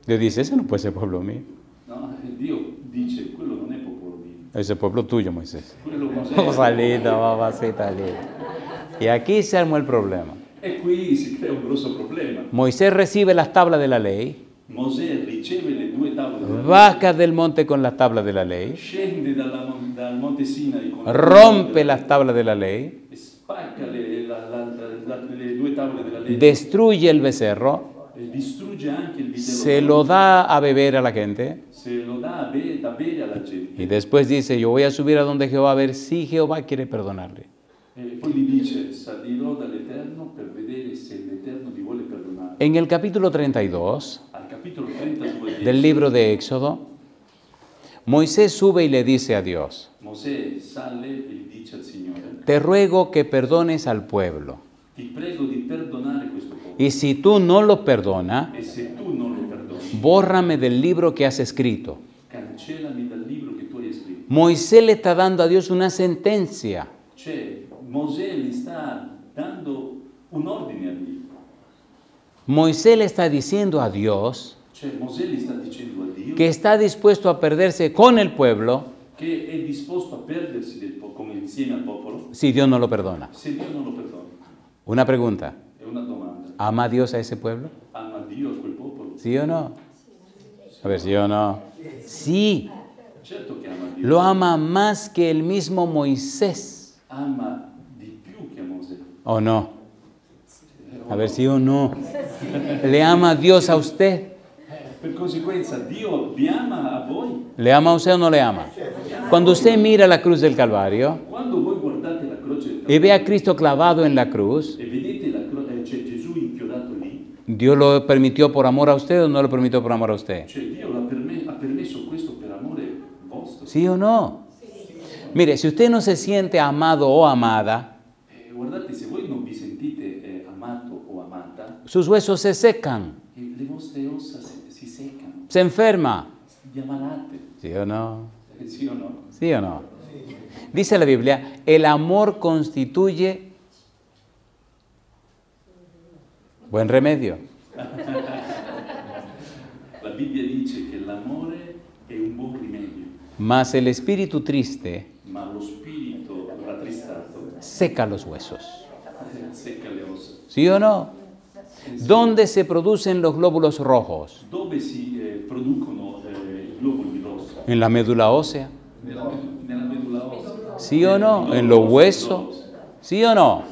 Dios dice, ese no puede ser pueblo mío, No, Dio dice, quello non è popolo mio, ese es pueblo tuyo, Moisés. quello Mosè. Cosa linda, mamacita linda. Y aquí se armó el problema. E qui si crea un grosso problema. Moisés recibe las tablas de la ley, Mosè riceve le due tavole della legge, baja del monte con las tablas de la ley, scende dal monte Sinai con rompe las tablas de la ley, e spacca le due tavole della legge, destruye el becerro, e distrugge anche il vitello se d'oro, lo da a beber a la gente se lo dà da bere alla gente. y después dice, yo voy a subir a donde Jehová a ver si Jehová quiere perdonarle. E poi gli dice, salirò dall'Eterno per vedere se l'Eterno vi vuole perdonare. En el capítulo 32 Al capitolo 32 del libro de Éxodo, Moisés sube y le dice a Dios, Mosè sale e gli dice al Signore, te ruego que perdones al pueblo. ti prego di perdonare questo popolo. Y si tú no lo perdonas, E se tu non lo perdoni, bórrame del libro que has escrito. cancellami dal libro che tu hai scritto. Moisés le está dando a Dios una sentencia. Cioè, Mosè gli sta dando un ordine a Dio. Moisés le está diciendo a Dios Cioè, Mosè gli sta dicendo a Dio que está dispuesto a perderse con el pueblo che è disposto a perdersi insieme al popolo si Dios no lo perdona. se Dio non lo perdona. Una pregunta, È una domanda. ¿ama Dios a ese pueblo? Ama Dio a quel popolo? ¿Sí o no? A ver, ¿sí o no? Sí, Certo che ama Dio. lo ama más que el mismo Moisés. Ama di più che a Mosè. ¿O no? A ver, ¿sí o no? ¿Le ama a Dios a usted? Per conseguenza, Dio vi ama a voi. ¿Le ama a usted o no le ama? Cuando usted mira la cruz del Calvario Quando voi guardate la croce del y ve a Cristo clavado en la cruz, e vedete c'è Gesù inchiodato lì, ¿Dios lo permitió por amor a usted o no lo permitió por amor a usted? cioè Dio ha permesso questo per amore vostro. ¿Sí o no? Mire, si usted no se siente amado o amada, Guardate, se voi non vi sentite amato o amata, sus huesos se secan, e le vostre ossa si seccano, se enferma. vi ammalate, ¿Sí o no? sì o no? ¿Sí o no? Dice la Biblia, el amor constituye buen remedio. La Bibbia dice che l'amore è un buon rimedio, Mas el espíritu triste ma lo spirito rattristato seca los huesos. secca le ossa. ¿Sí o no? ¿Dónde se producen los glóbulos rojos? Dove si producono i globuli rossi? En la médula ósea. Nella medulla ossea. ¿Sí o no? En los huesos. ¿Sí o no?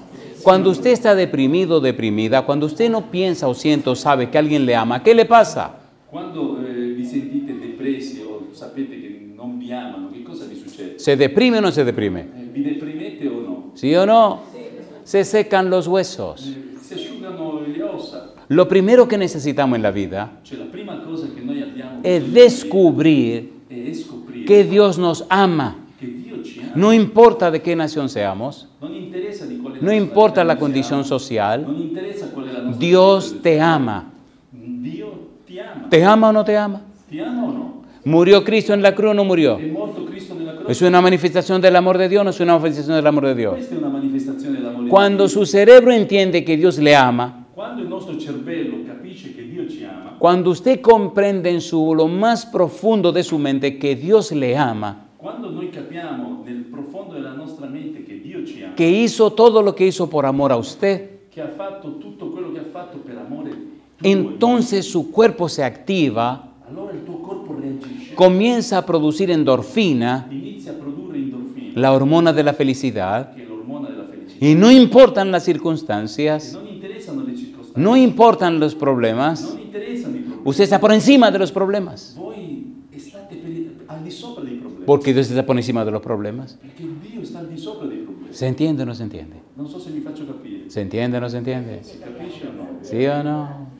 Cuando usted está deprimido, deprimida, cuando usted no piensa o siente o sabe que alguien le ama, ¿qué le pasa? Quando vi sentite depressi o sapete che non vi amano, che cosa vi succede? ¿Se deprime o no se deprime? Vi deprimete o no? ¿Sí o no? Se secan los huesos. Si asciugano le ossa. Lo primero que necesitamos en la vida Cioè la prima cosa che noi abbiamo es bisogno descubrir è scoprire que Dios nos ama. che Dio ci ama. No importa de qué nación seamos, Non interessa di quale no nazionalità importa la noi condición siamo, social, non interessa qual è la nostra Dios condizione te sociale. ama. Dio ti ama. ¿Te ama o no te ama? Ti ama o no? ¿Murió Cristo en la cruz o no murió? È morto Cristo nella croce. ¿Es una manifestación del amor de Dios o no es una manifestación del amor de Dios? Questa è una manifestazione dell'amore Cuando di Dio. su cerebro entiende que Dios le ama, Quando il nostro cervello capisce che Dio ci ama, cuando usted comprende en lo más profundo de su mente que Dios le ama, quando noi capiamo nel profondo della nostra mente che Dio ci ama, que hizo todo lo que hizo por amor a usted, che ha fatto tutto quello che ha fatto per amore tuo, entonces su cuerpo se activa, allora il tuo corpo reagisce, comienza a producir endorfina, inizia a produrre endorfina, la hormona de la felicidad, che è l'ormone della felicità. y no importan las E circunstancias, non interessano le circostanze, no importan los problemas, non interessano i problemi. usted está por encima de los problemas, Voi state al di sopra dei problemi, porque Dios está por encima de los problemas. perché Dio sta al di sopra dei problemi. ¿Se entiende o no se entiende? Non so se mi faccio capire. ¿Se entiende o no se entiende? Si capisce o no? ¿Sí o no?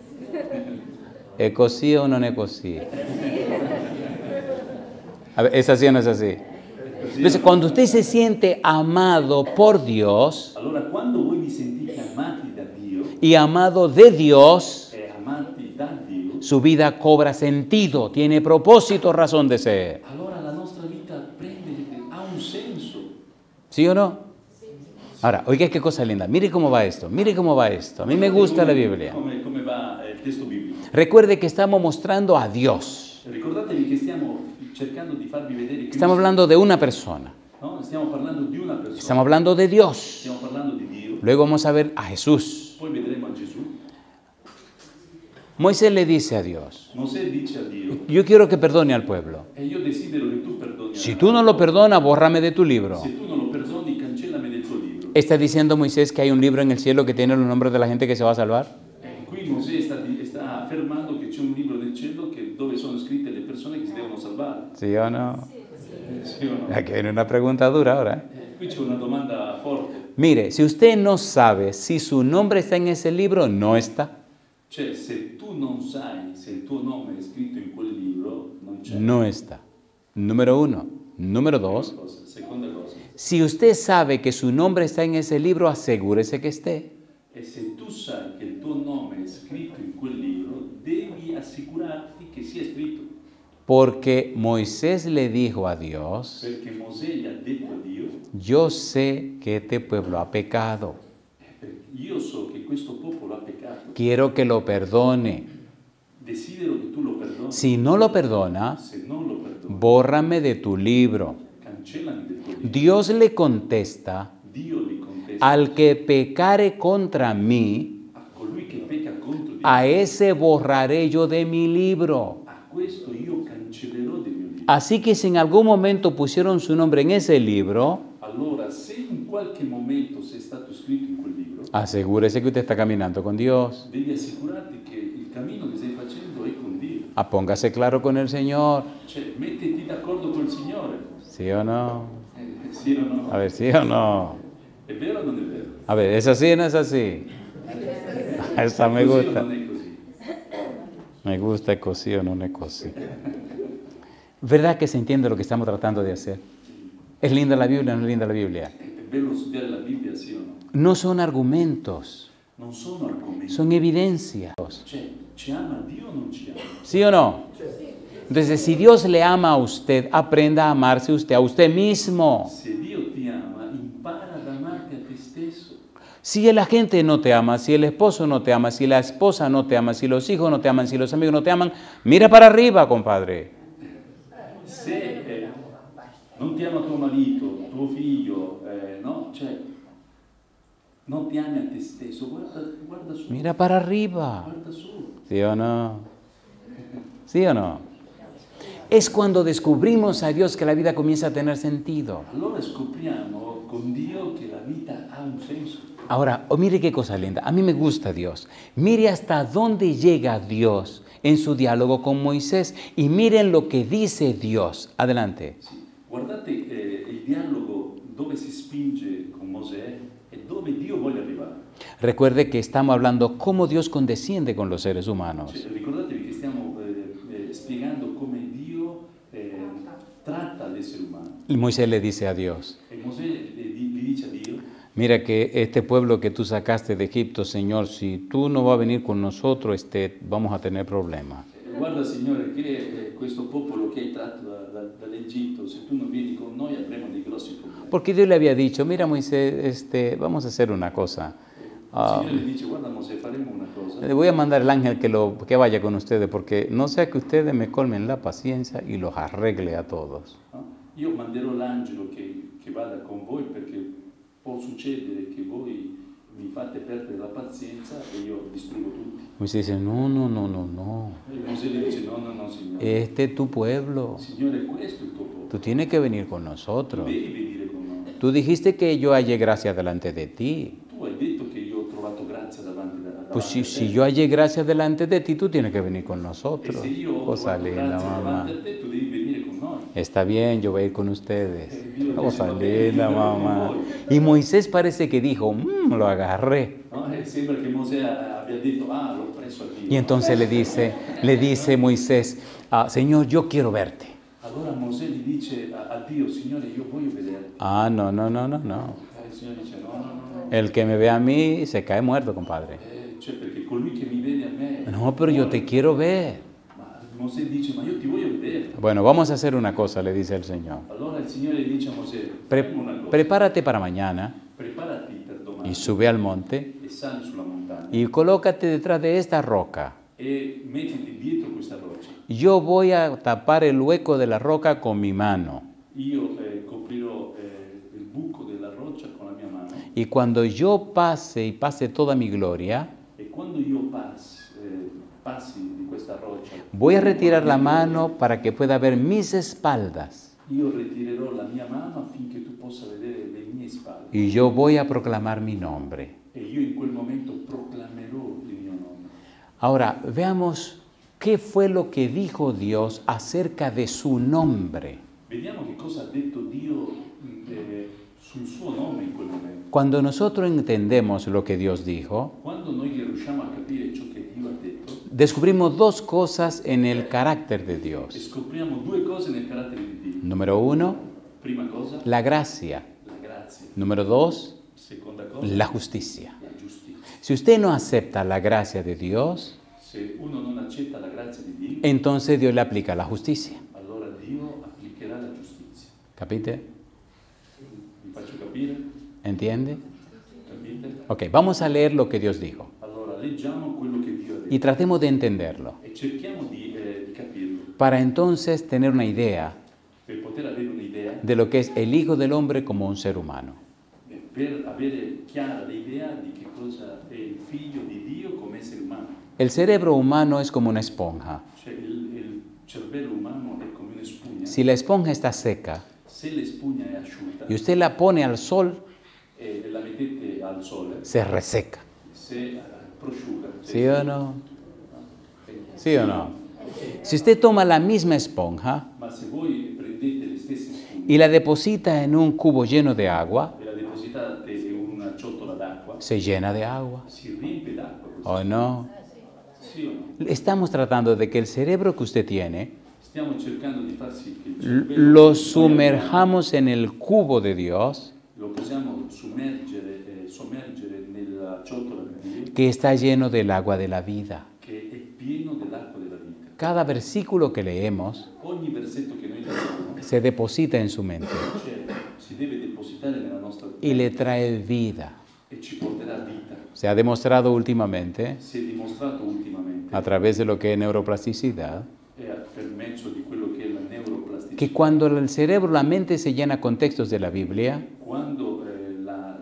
¿Es così o no es così? A ver, ¿es así o no es así? Entonces, cuando usted se siente amado por Dios Allora, quando voi vi sentite amati da Dio y amado de Dios, e amati da Dio, su vida cobra sentido, tiene propósito, razón de ser. allora la nostra vita ha un senso. ¿Sí o no? Ahora, oiga qué cosa linda. Mire cómo va esto. Mire cómo va esto. A mí me gusta la Biblia. Come va il testo biblico. Recuerde que estamos mostrando a Dios. Ricordatevi che stiamo cercando di farvi vedere Cristo. Estamos hablando de una persona. No? Stiamo parlando di una persona. Estamos hablando de Dios. Stiamo parlando di Dio. Luego vamos a ver a Jesús. Poi vedremo a Gesù. Moisés le dice a Dios, Mosè dice a Dio, yo quiero que perdone al pueblo. e io desidero che tu perdoni. Si tú no lo perdonas, bórrame de tu libro. Se tu non lo perdoni, cancellami del tuo libro. ¿Está diciendo Moisés que hay un libro en el cielo que tiene los nombres de la gente que se va a salvar? Qui Mosè sta affermando che c'è un libro nel cielo dove sono scritte le persone che si devono salvare. ¿Sí o no? Sì o no? Aquí viene una pregunta dura ahora. Qui c'è una domanda forte. Mire, si usted no sabe si su nombre está en ese libro, no está. Cioè, se tu non sai se il tuo nome è scritto in quel libro, non c'è. No está. Número uno. Número dos, Seconda cosa. si usted sabe que su nombre está en ese libro, asegúrese que esté. E se tu sai che il tuo nome è scritto in quel libro, devi assicurarti che sia scritto. Porque Moisés le dijo a Dios, Perché Mosè gli ha detto a Dio, yo sé que este pueblo ha pecado. io so che questo popolo ha peccato, Quiero que lo perdone. desidero che tu lo perdoni. Si no lo perdona, Se non lo perdoni, bórrame de tu libro. cancellami del tuo libro. Dios le contesta, Dio li contesta al que pecare contra mí, a colui che pecca contro di a ese borraré yo de mi libro. a questo io cancellerò del mio libro. Así que si en algún momento pusieron su nombre en ese libro, Allora, se in qualche momento sei stato scritto in quel libro, asegúrese que usted está caminando con Dios. devi assicurarti che il cammino che stai facendo è con Dio. Póngase claro con el Señor. Cioè, mettiti d'accordo col Signore. ¿Sí o no? Sì o no? A ver, ¿sí o no? È vero o non è vero? A ver, ¿es así o no es así? Esa me Così o gusta. non è così? Me gusta, es così o no es così. ¿Verdad que se entiende lo que estamos tratando de hacer? ¿Es linda la Biblia o no es linda la Biblia? È bello studiare la Bibbia, sì o no? No son argumentos, non sono argomenti. son evidencias. Cioè, ci ama Dio o non ci ama? ¿Sí o no? Entonces, si Dios le ama a usted, aprenda a amarse usted a usted mismo. Se Dio ti ama, impara ad amarti a te stesso. Si la gente no te ama, si el esposo no te ama, si la esposa no te ama, si los hijos no te aman, si los amigos no te aman, mira para arriba, compadre. Se non ti ama tuo marito, tuo figlio, no? Cioè, non ti ami a te stesso, guarda su. Mira para arriba. Guarda su. ¿Sí o no? ¿Sí o no? Es cuando descubrimos a Dios que la vida comienza a tener sentido. Allora scopriamo con Dio che la vita ha un senso. Ahora, mire qué cosa linda. A mí me gusta Dios. Mire hasta dónde llega Dios en su diálogo con Moisés y miren lo que dice Dios. Adelante. Sì. Guardate il dialogo dove si spinge con Mosè e dove Dio vuole arrivare. Recuerde que estamos hablando cómo Dios condesciende con los seres humanos. Cioè, ricordatevi che stiamo spiegando come Dio tratta l'essere umano. Y Moisés le dice a Dios, E Mosè gli dice a Dio: mira que este pueblo que tú sacaste de Egipto, Señor, si tú no vas a venir con nosotros, vamos a tener problemas. guarda Signore che questo popolo che hai tratto dall'Egitto, se tu non vieni con noi avremo dei grossi problemi. Porque Dios le había dicho, mira Moisés, vamos a hacer una cosa. Il Signore gli dice: guarda Mosè, faremo una cosa. Le voy a mandar el ángel que vaya con ustedes, porque no sea que ustedes me colmen la paciencia y los arregle a todos. No? Io manderò l'angelo che vada con voi perché può succedere che voi mi fate perdere la pazienza e io distruggo tutti. Moisés dice, no, no, no, no, no. E Mosè gli dice: no, no, no, Signore. Este es tu pueblo. Signore, questo è il tuo popolo. Tú tienes que venir con Tu nosotros. devi venire con noi. Tú dijiste que yo hallé gracia delante de ti. Tu hai detto che io ho trovato grazia davanti Pues a si te. yo hallé gracia delante de ti, tú tienes que venir con E nosotros. se io ho Cosa trovato linda, grazia mamá. davanti a te, tu devi venire con noi. Está bien, yo voy a ir con ustedes. Dio Cosa dice, "Va bene, linda, io vengo con mamá. voi". Y Moisés parece que dijo, lo agarré. No? E sembra che Mosè abbia detto: ah, l'ho preso a Dio. Y entonces le dice Moisés, Señor, yo quiero verte. Allora Mosè gli dice a Dio: Signore, io voglio vederti. Ah, no, no, no, no, no. Il Signore dice: no, no, no, no. El que me ve a mí se cae muerto, compadre. Cioè, perché colui che mi vede a me. No, pero yo te quiero ver. Ma Mosè dice: ma io ti voglio vedere. Bueno, vamos a hacer una cosa, le dice el Señor. Allora il Signore gli dice a Mosè: facciamo una cosa. Prepárate para mañana Preparati per domani y sube al monte e sali sulla montagna y colócate detrás de esta roca. e mettiti dietro questa roccia. Yo voy a tapar el hueco de la roca con mi mano. Io coprirò il buco della roccia con la mia mano Y cuando yo pase y pase toda mi gloria, e quando io passi di questa roccia, voy a retirar la mano para que pueda ver mis espaldas. io ritirerò la mia mano affinché tu possa vedere le mie spalle. Y yo voy a proclamar mi nombre. E io in quel momento proclamerò il mio nome. Ahora, veamos qué fue lo que dijo Dios acerca de su nombre. Vediamo che cosa ha detto Dio sul suo nome in quel momento. Cuando nosotros entendemos lo que Dios dijo, Quando noi riusciamo a capire ciò che Dio ha detto, descubrimos dos cosas en el carácter de e Dios. scopriamo due cose nel carattere di Dio. Número uno, Prima cosa, la gracia. la grazia. Número dos, Seconda cosa, la justicia. la giustizia. Si usted no acepta la gracia de Dios, Se uno non accetta la grazia di Dio, entonces Dios le aplica la justicia. allora Dio applicherà la giustizia. ¿Capite? Vi faccio capire? ¿Entiende? Capite? Ok, vamos a leer lo que Dios dijo Allora leggiamo quello che Dio ha detto y tratemos de entenderlo e cerchiamo di capirlo para entonces tener una idea per poter avere un'idea, de lo que es el Hijo del Hombre como un ser humano. per avere chiara l'idea di che cosa è il figlio di Dio come essere umano. El cerebro humano es como una esponja. Cioè il cervello umano è come una spugna. Si la esponja está seca Se la spugna è asciutta y usted la pone al sol, e la mettete al sole, se reseca. se prosciuga. ¿Sí o no? ¿Sí o no? Si usted toma la misma esponja Ma se voi prendete le stesse spugne y la deposita en un cubo lleno de agua, e la depositate in una ciotola d'acqua, se llena de agua. si riempie d'acqua. ¿O no? Sì o no? Estamos tratando de que el cerebro que usted tiene Stiamo cercando di far sì che il cervello lo che noi sumerjamos en el cubo de Dios abbiamo, lo possiamo sommergere nella ciotola di Dio que está lleno del agua de la vida. che è pieno dell'acqua della vita. Cada versículo que leemos Ogni versetto che noi leggiamo se deposita en su mente si deve depositare nella nostra y le mente trae vida. e ci porterà vita. Se ha demostrado últimamente, Si è dimostrato ultimamente a través de lo que es neuroplasticidad, per mezzo di quello che è la neuroplasticità, que cuando el cerebro, la mente se llena con textos de la Biblia, quando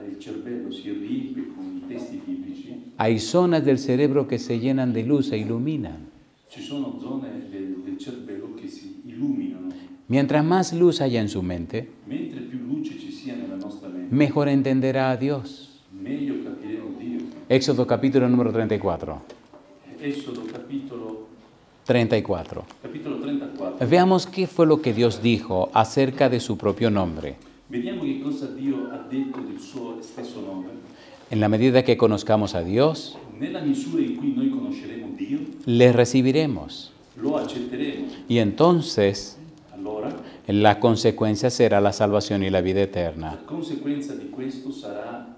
il cervello si riempie con i testi biblici, hay zonas del cerebro que se llenan de luz e iluminan. ci sono zone del cervello che si illuminano. Mientras más luz haya en su mente, Mentre più luce ci sia nella nostra mente, mejor entenderá a Dios. meglio capiremo Dio. Éxodo capítulo número 34. Esodo capitolo 34. 34. Veamos qué fue lo que Dios dijo acerca de su propio nombre. Vediamo che cosa Dio ha detto del suo stesso nome. En la medida que conozcamos a Dios, Nella misura in cui noi conosceremo Dio, le recibiremos. lo accetteremo. Y entonces Allora, la consecuencia será la salvación y la vida eterna. la conseguenza di questo sarà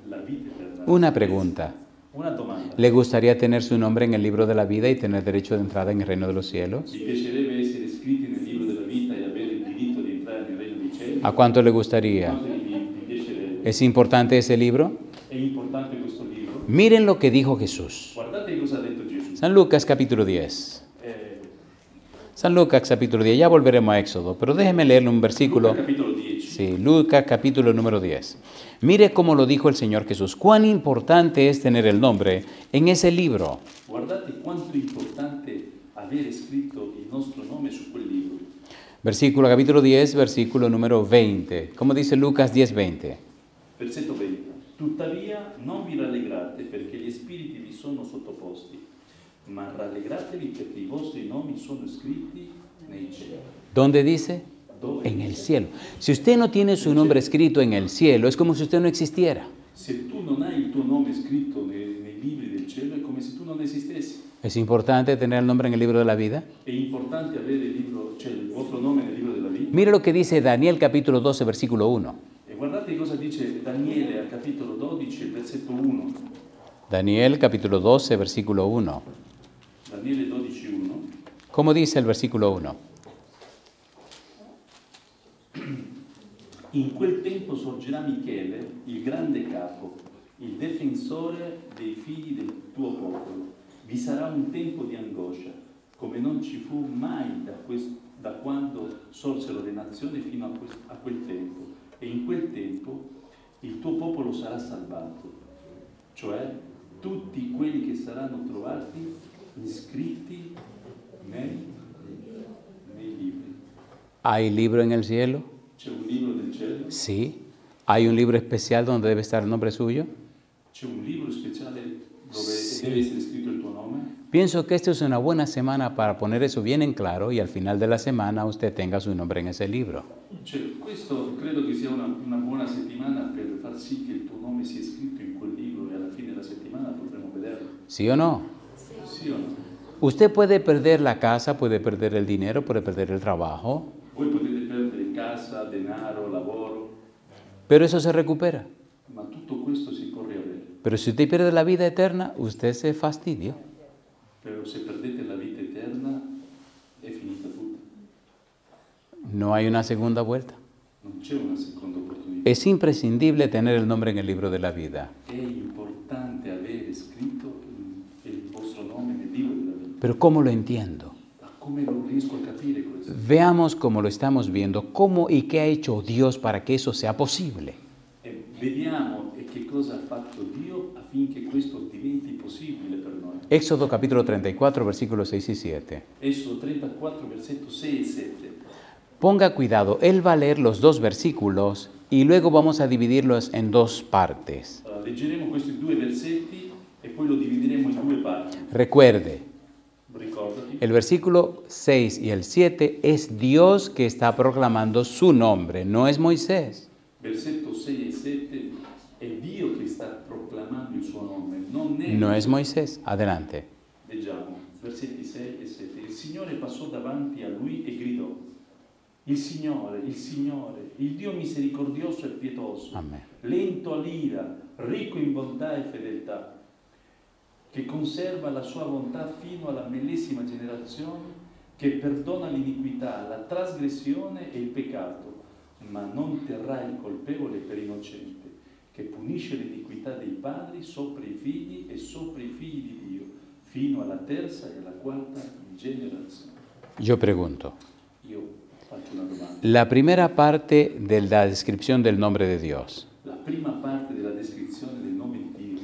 la vita eterna. Una pregunta. Una domanda. ¿Le gustaría tener su nombre en el libro de la vida y tener derecho de entrada en el reino de los cielos? Vi piacerebbe essere iscritti nel libro della vita e avere il diritto di entrare nel regno dei cieli? ¿A cuánto le gustaría? Quanto vi piacerebbe? ¿Es importante ese libro? È importante questo libro? Miren lo que dijo Jesús. Guardate cosa ha detto Gesù. San Lucas capítulo 10. San Lucas capítulo 10. Ya volveremos a Éxodo, pero déjeme leerle un versículo. Luca capitolo 10. Sí, Lucas capítulo número 10. Mire cómo lo dijo el Señor Jesús. Cuán importante es tener el nombre en ese libro. Guardate quanto è importante avere scritto il nostro nome su quel libro. Versículo capítulo 10, versículo número 20. ¿Cómo dice Lucas 10, 20? Versetto 20. Tuttavia non vi rallegrate perché gli spiriti vi sono sottoposti, ma rallegratevi perché i vostri nomi sono scritti nei cieli. ¿Dónde dice? Dove? En el cielo. Si usted no tiene su nombre escrito en el cielo, es como si usted no existiera. Se tu non hai il tuo nome scritto nei libri del cielo è come se tu non esistessi. ¿Es importante tener el nombre en el libro de la vida? È importante avere il libro, cioè il vostro nome nel libro della vita. Mire lo que dice Daniel capítulo 12, versículo 1. E guardate cosa dice Daniele al capitolo 12, versetto 1. Daniel capítulo 12, versículo 1. Daniele 12, 1. ¿Cómo dice el versículo 1? In quel tempo sorgerà Michele, il grande capo, il difensore dei figli del tuo popolo. Vi sarà un tempo di angoscia, come non ci fu mai da quando sorsero le nazioni fino a quel tempo. E in quel tempo il tuo popolo sarà salvato, cioè tutti quelli che saranno trovati iscritti nei libri. ¿Hay libro en el cielo? C'è un libro del cielo? Sí. ¿Hay un libro especial donde debe estar el nombre suyo? C'è un libro speciale dove Sì. deve essere scritto il tuo nome? Pienso que esta es una buena semana para poner eso bien en claro y al final de la semana usted tenga su nombre en ese libro. Cioè, questo credo che sia una buona settimana per far sì che il tuo nome sia scritto in quel libro e alla fine della settimana potremo vederlo. ¿Sí o no? Sì o no? Usted puede perder la casa, puede perder el dinero, puede perder el trabajo, Voi potete perdere casa, denaro, lavoro, pero eso se recupera. ma tutto questo si può riavere. Pero si usted pierde la vida eterna, usted se fastidia. Però se perdete la vita eterna è finita tutta. No hay una segunda vuelta. Non c'è una seconda opportunità. Es imprescindible tener el nombre en el libro de la vida. È importante avere scritto il vostro nome nel libro della vita. Pero ¿cómo lo entiendo? Ma come lo riesco a capire questo? Veamos cómo lo estamos viendo, cómo y qué ha hecho Dios para que eso sea posible. E vediamo che cosa ha fatto Dio affinché questo diventi possibile per noi. Éxodo capítulo 34, versículos 6 y 7. Esodo 34, versetto 6 e 7. Ponga cuidado, él va a leer los dos versículos y luego vamos a dividirlos en dos partes. Allora, leggeremo questi due versetti e poi lo divideremo in due parti. Recuerde, Ricordati, el versículo 6 y el 7 es Dios que está proclamando su nombre, no es Moisés. versetto 6 e 7 è Dio che sta proclamando il suo nome, non è... No es Moisés. Adelante. Leggiamo, versetti 6 e 7. Il Signore passò davanti a lui e gridò: il Signore, il Dio misericordioso e pietoso, Amén. lento all'ira, ricco in bontà e fedeltà, che conserva la sua bontà fino alla millesima generazione, che perdona l'iniquità, la trasgressione e il peccato, ma non terrà il colpevole per innocente, che punisce l'iniquità dei padri sopra i figli e sopra i figli di Dio, fino alla terza e alla quarta generazione. Yo pregunto, Io faccio una domanda. la primera parte de la descripción del nombre de Dios. La prima parte della descrizione del nome di Dio.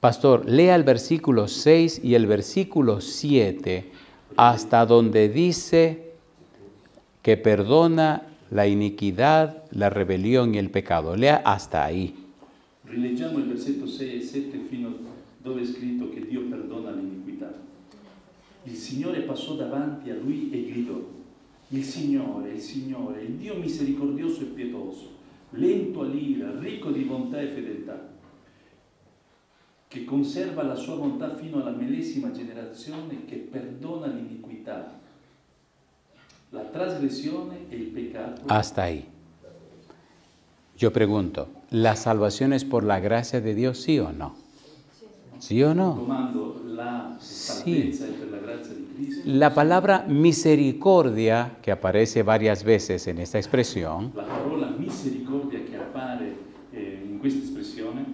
Pastor, lea el versículo 6 y el versículo 7 hasta donde dice que perdona la iniquidad, la rebelión y el pecado. Lea hasta ahí. Rileggiamo il versetto 6 e 7 fino dove è scritto che Dio perdona l'iniquità. Il Signore passò davanti a lui e gridò: il Signore, il Dio misericordioso e pietoso, lento all'ira, ricco di bontà e fedeltà, che conserva la sua bontà fino alla millesima generazione, che perdona l'iniquità, la trasgressione e il peccato. Hasta ahí. Yo pregunto, ¿la salvación es por la gracia de Dios, sí o no? ¿Sí o no? Domando, la salvezza è per la grazia di Cristo? La palabra misericordia, que aparece varias veces en esta expresión, La parola misericordia che appare in questa espressione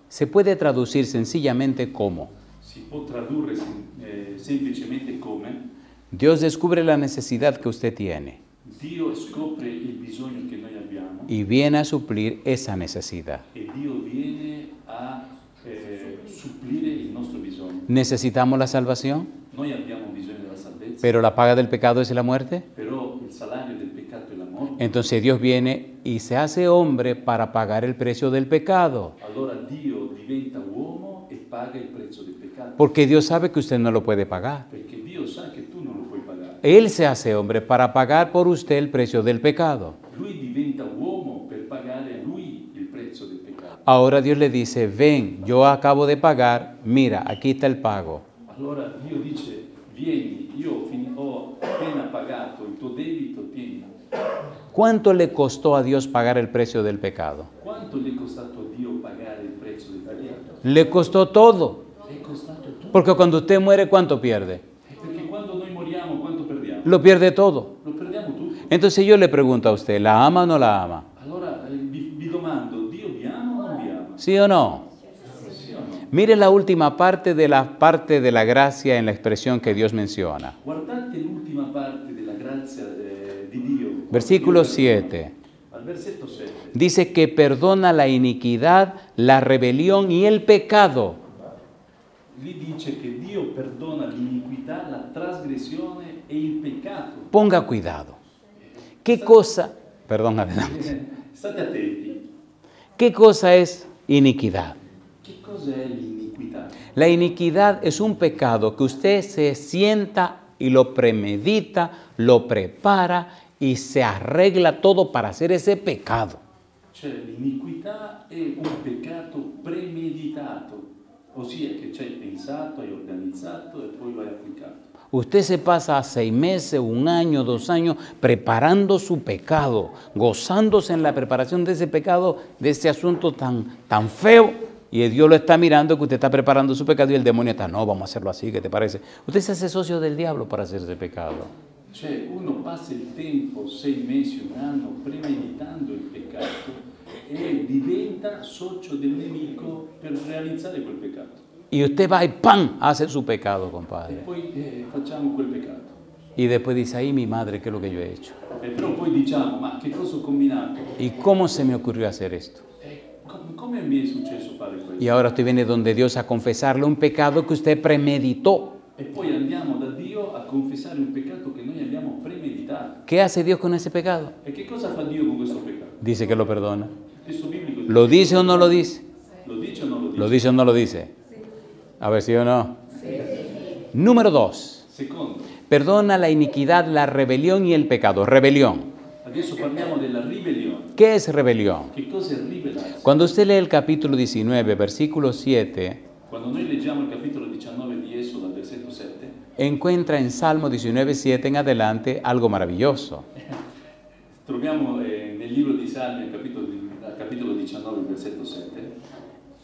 se puede traducir sencillamente como: si può tradurre semplicemente come Dios descubre la necesidad que usted tiene Dio scopre il bisogno che noi abbiamo y viene a suplir esa necesidad. e Dio viene a supplire il nostro bisogno. ¿Necesitamos la salvación? Noi abbiamo bisogno della salvezza, ¿Pero la paga del pecado es la muerte? però il salario del peccato è la morte. Entonces Dios viene y se hace hombre para pagar el precio del pecado. Allora Dio diventa uomo e paga il prezzo del peccato, Porque Dios sabe que usted no lo puede pagar. perché Dio sa che tu non lo puoi pagare. Él se hace hombre para pagar por usted el precio del pecado. Lui diventa uomo per pagare a lui il prezzo del peccato. Ahora Dios le dice, ven, yo acabo de pagar, mira, aquí está el pago. Allora Dio dice: vieni, io ho appena pagato il tuo debito, tieni. ¿Cuánto le costó a Dios pagar el precio del pecado? Quanto gli è costato a Dio pagare il prezzo del peccato? Le costó todo. È costato tutto. Porque cuando usted muere, ¿cuánto pierde? Perché quando noi moriamo, quanto perdiamo? Lo pierde todo. Lo perdiamo tutto. Entonces yo le pregunto a usted, ¿la ama o no la ama? Allora vi domando, Dio vi ama o non vi ama? ¿Sí o no? Sì o no? Mire la última parte de la gracia en la expresión que Dios menciona. Guardate l'ultima parte della grazia di Dio. Versículo 7. Al versetto 7. Dice que perdona la iniquidad, la rebelión y el pecado. Lì dice che Dio perdona l'iniquità, la trasgressione e il peccato. Ponga cuidado. ¿Qué cosa? Perdón, adelante. State attenti. ¿Qué cosa es iniquidad? Che cos'è l'iniquità? La iniquidad es un pecado que usted se sienta y lo premedita, lo prepara y se arregla todo para hacer ese pecado. Cioè l'iniquità è un peccato premeditato, ossia che ci hai pensato, hai organizzato e poi lo hai applicato. Usted se pasa 6 meses, 1 año, 2 años preparando su pecado, gozándose en la preparación de ese pecado, de ese asunto tan feo, y Dios lo está mirando que usted está preparando su pecado y el demonio está, no, vamos a hacerlo así, ¿qué te parece? Usted se hace socio del diablo para hacer ese pecado. Cioè uno passa il tempo, 6 mesi, 1 anno, premeditando il peccato e diventa socio del nemico per realizzare quel peccato. Y usted va y ¡pam! Hace su pecado, E compadre. poi facciamo quel peccato. Y después dice, ay, mi madre, ¿qué es lo que yo he hecho? E però poi diciamo, ma che cosa ho combinato? ¿Y cómo se me ocurrió hacer esto? Come mi è successo fare questo? Y ahora usted viene donde Dios a confesarle un pecado que usted premeditó. E poi andiamo da Dio a confessare un peccato che noi abbiamo premeditato. ¿Qué hace Dios con ese pecado? E che cosa fa Dio con questo peccato? Dice que lo perdona. Il testo biblico ¿Lo dice o no lo dice? lo dice o non lo dice? ¿Lo dice o no lo dice? A ver si o no. Número 2. Secondo, Perdona la iniquidad, la rebelión y el pecado. Rebelión. adesso parliamo della ribellione. ¿Qué es rebelión? Che cosa è ribellarsi? Cuando usted lee el capítulo 19, versículo 7, Quando noi leggiamo il capitolo 19 di Esodo, al versetto 7, encuentra en Salmo 19, 7 en adelante algo maravilloso. troviamo nel libro di Salmi, al capitolo 19, il versetto 7,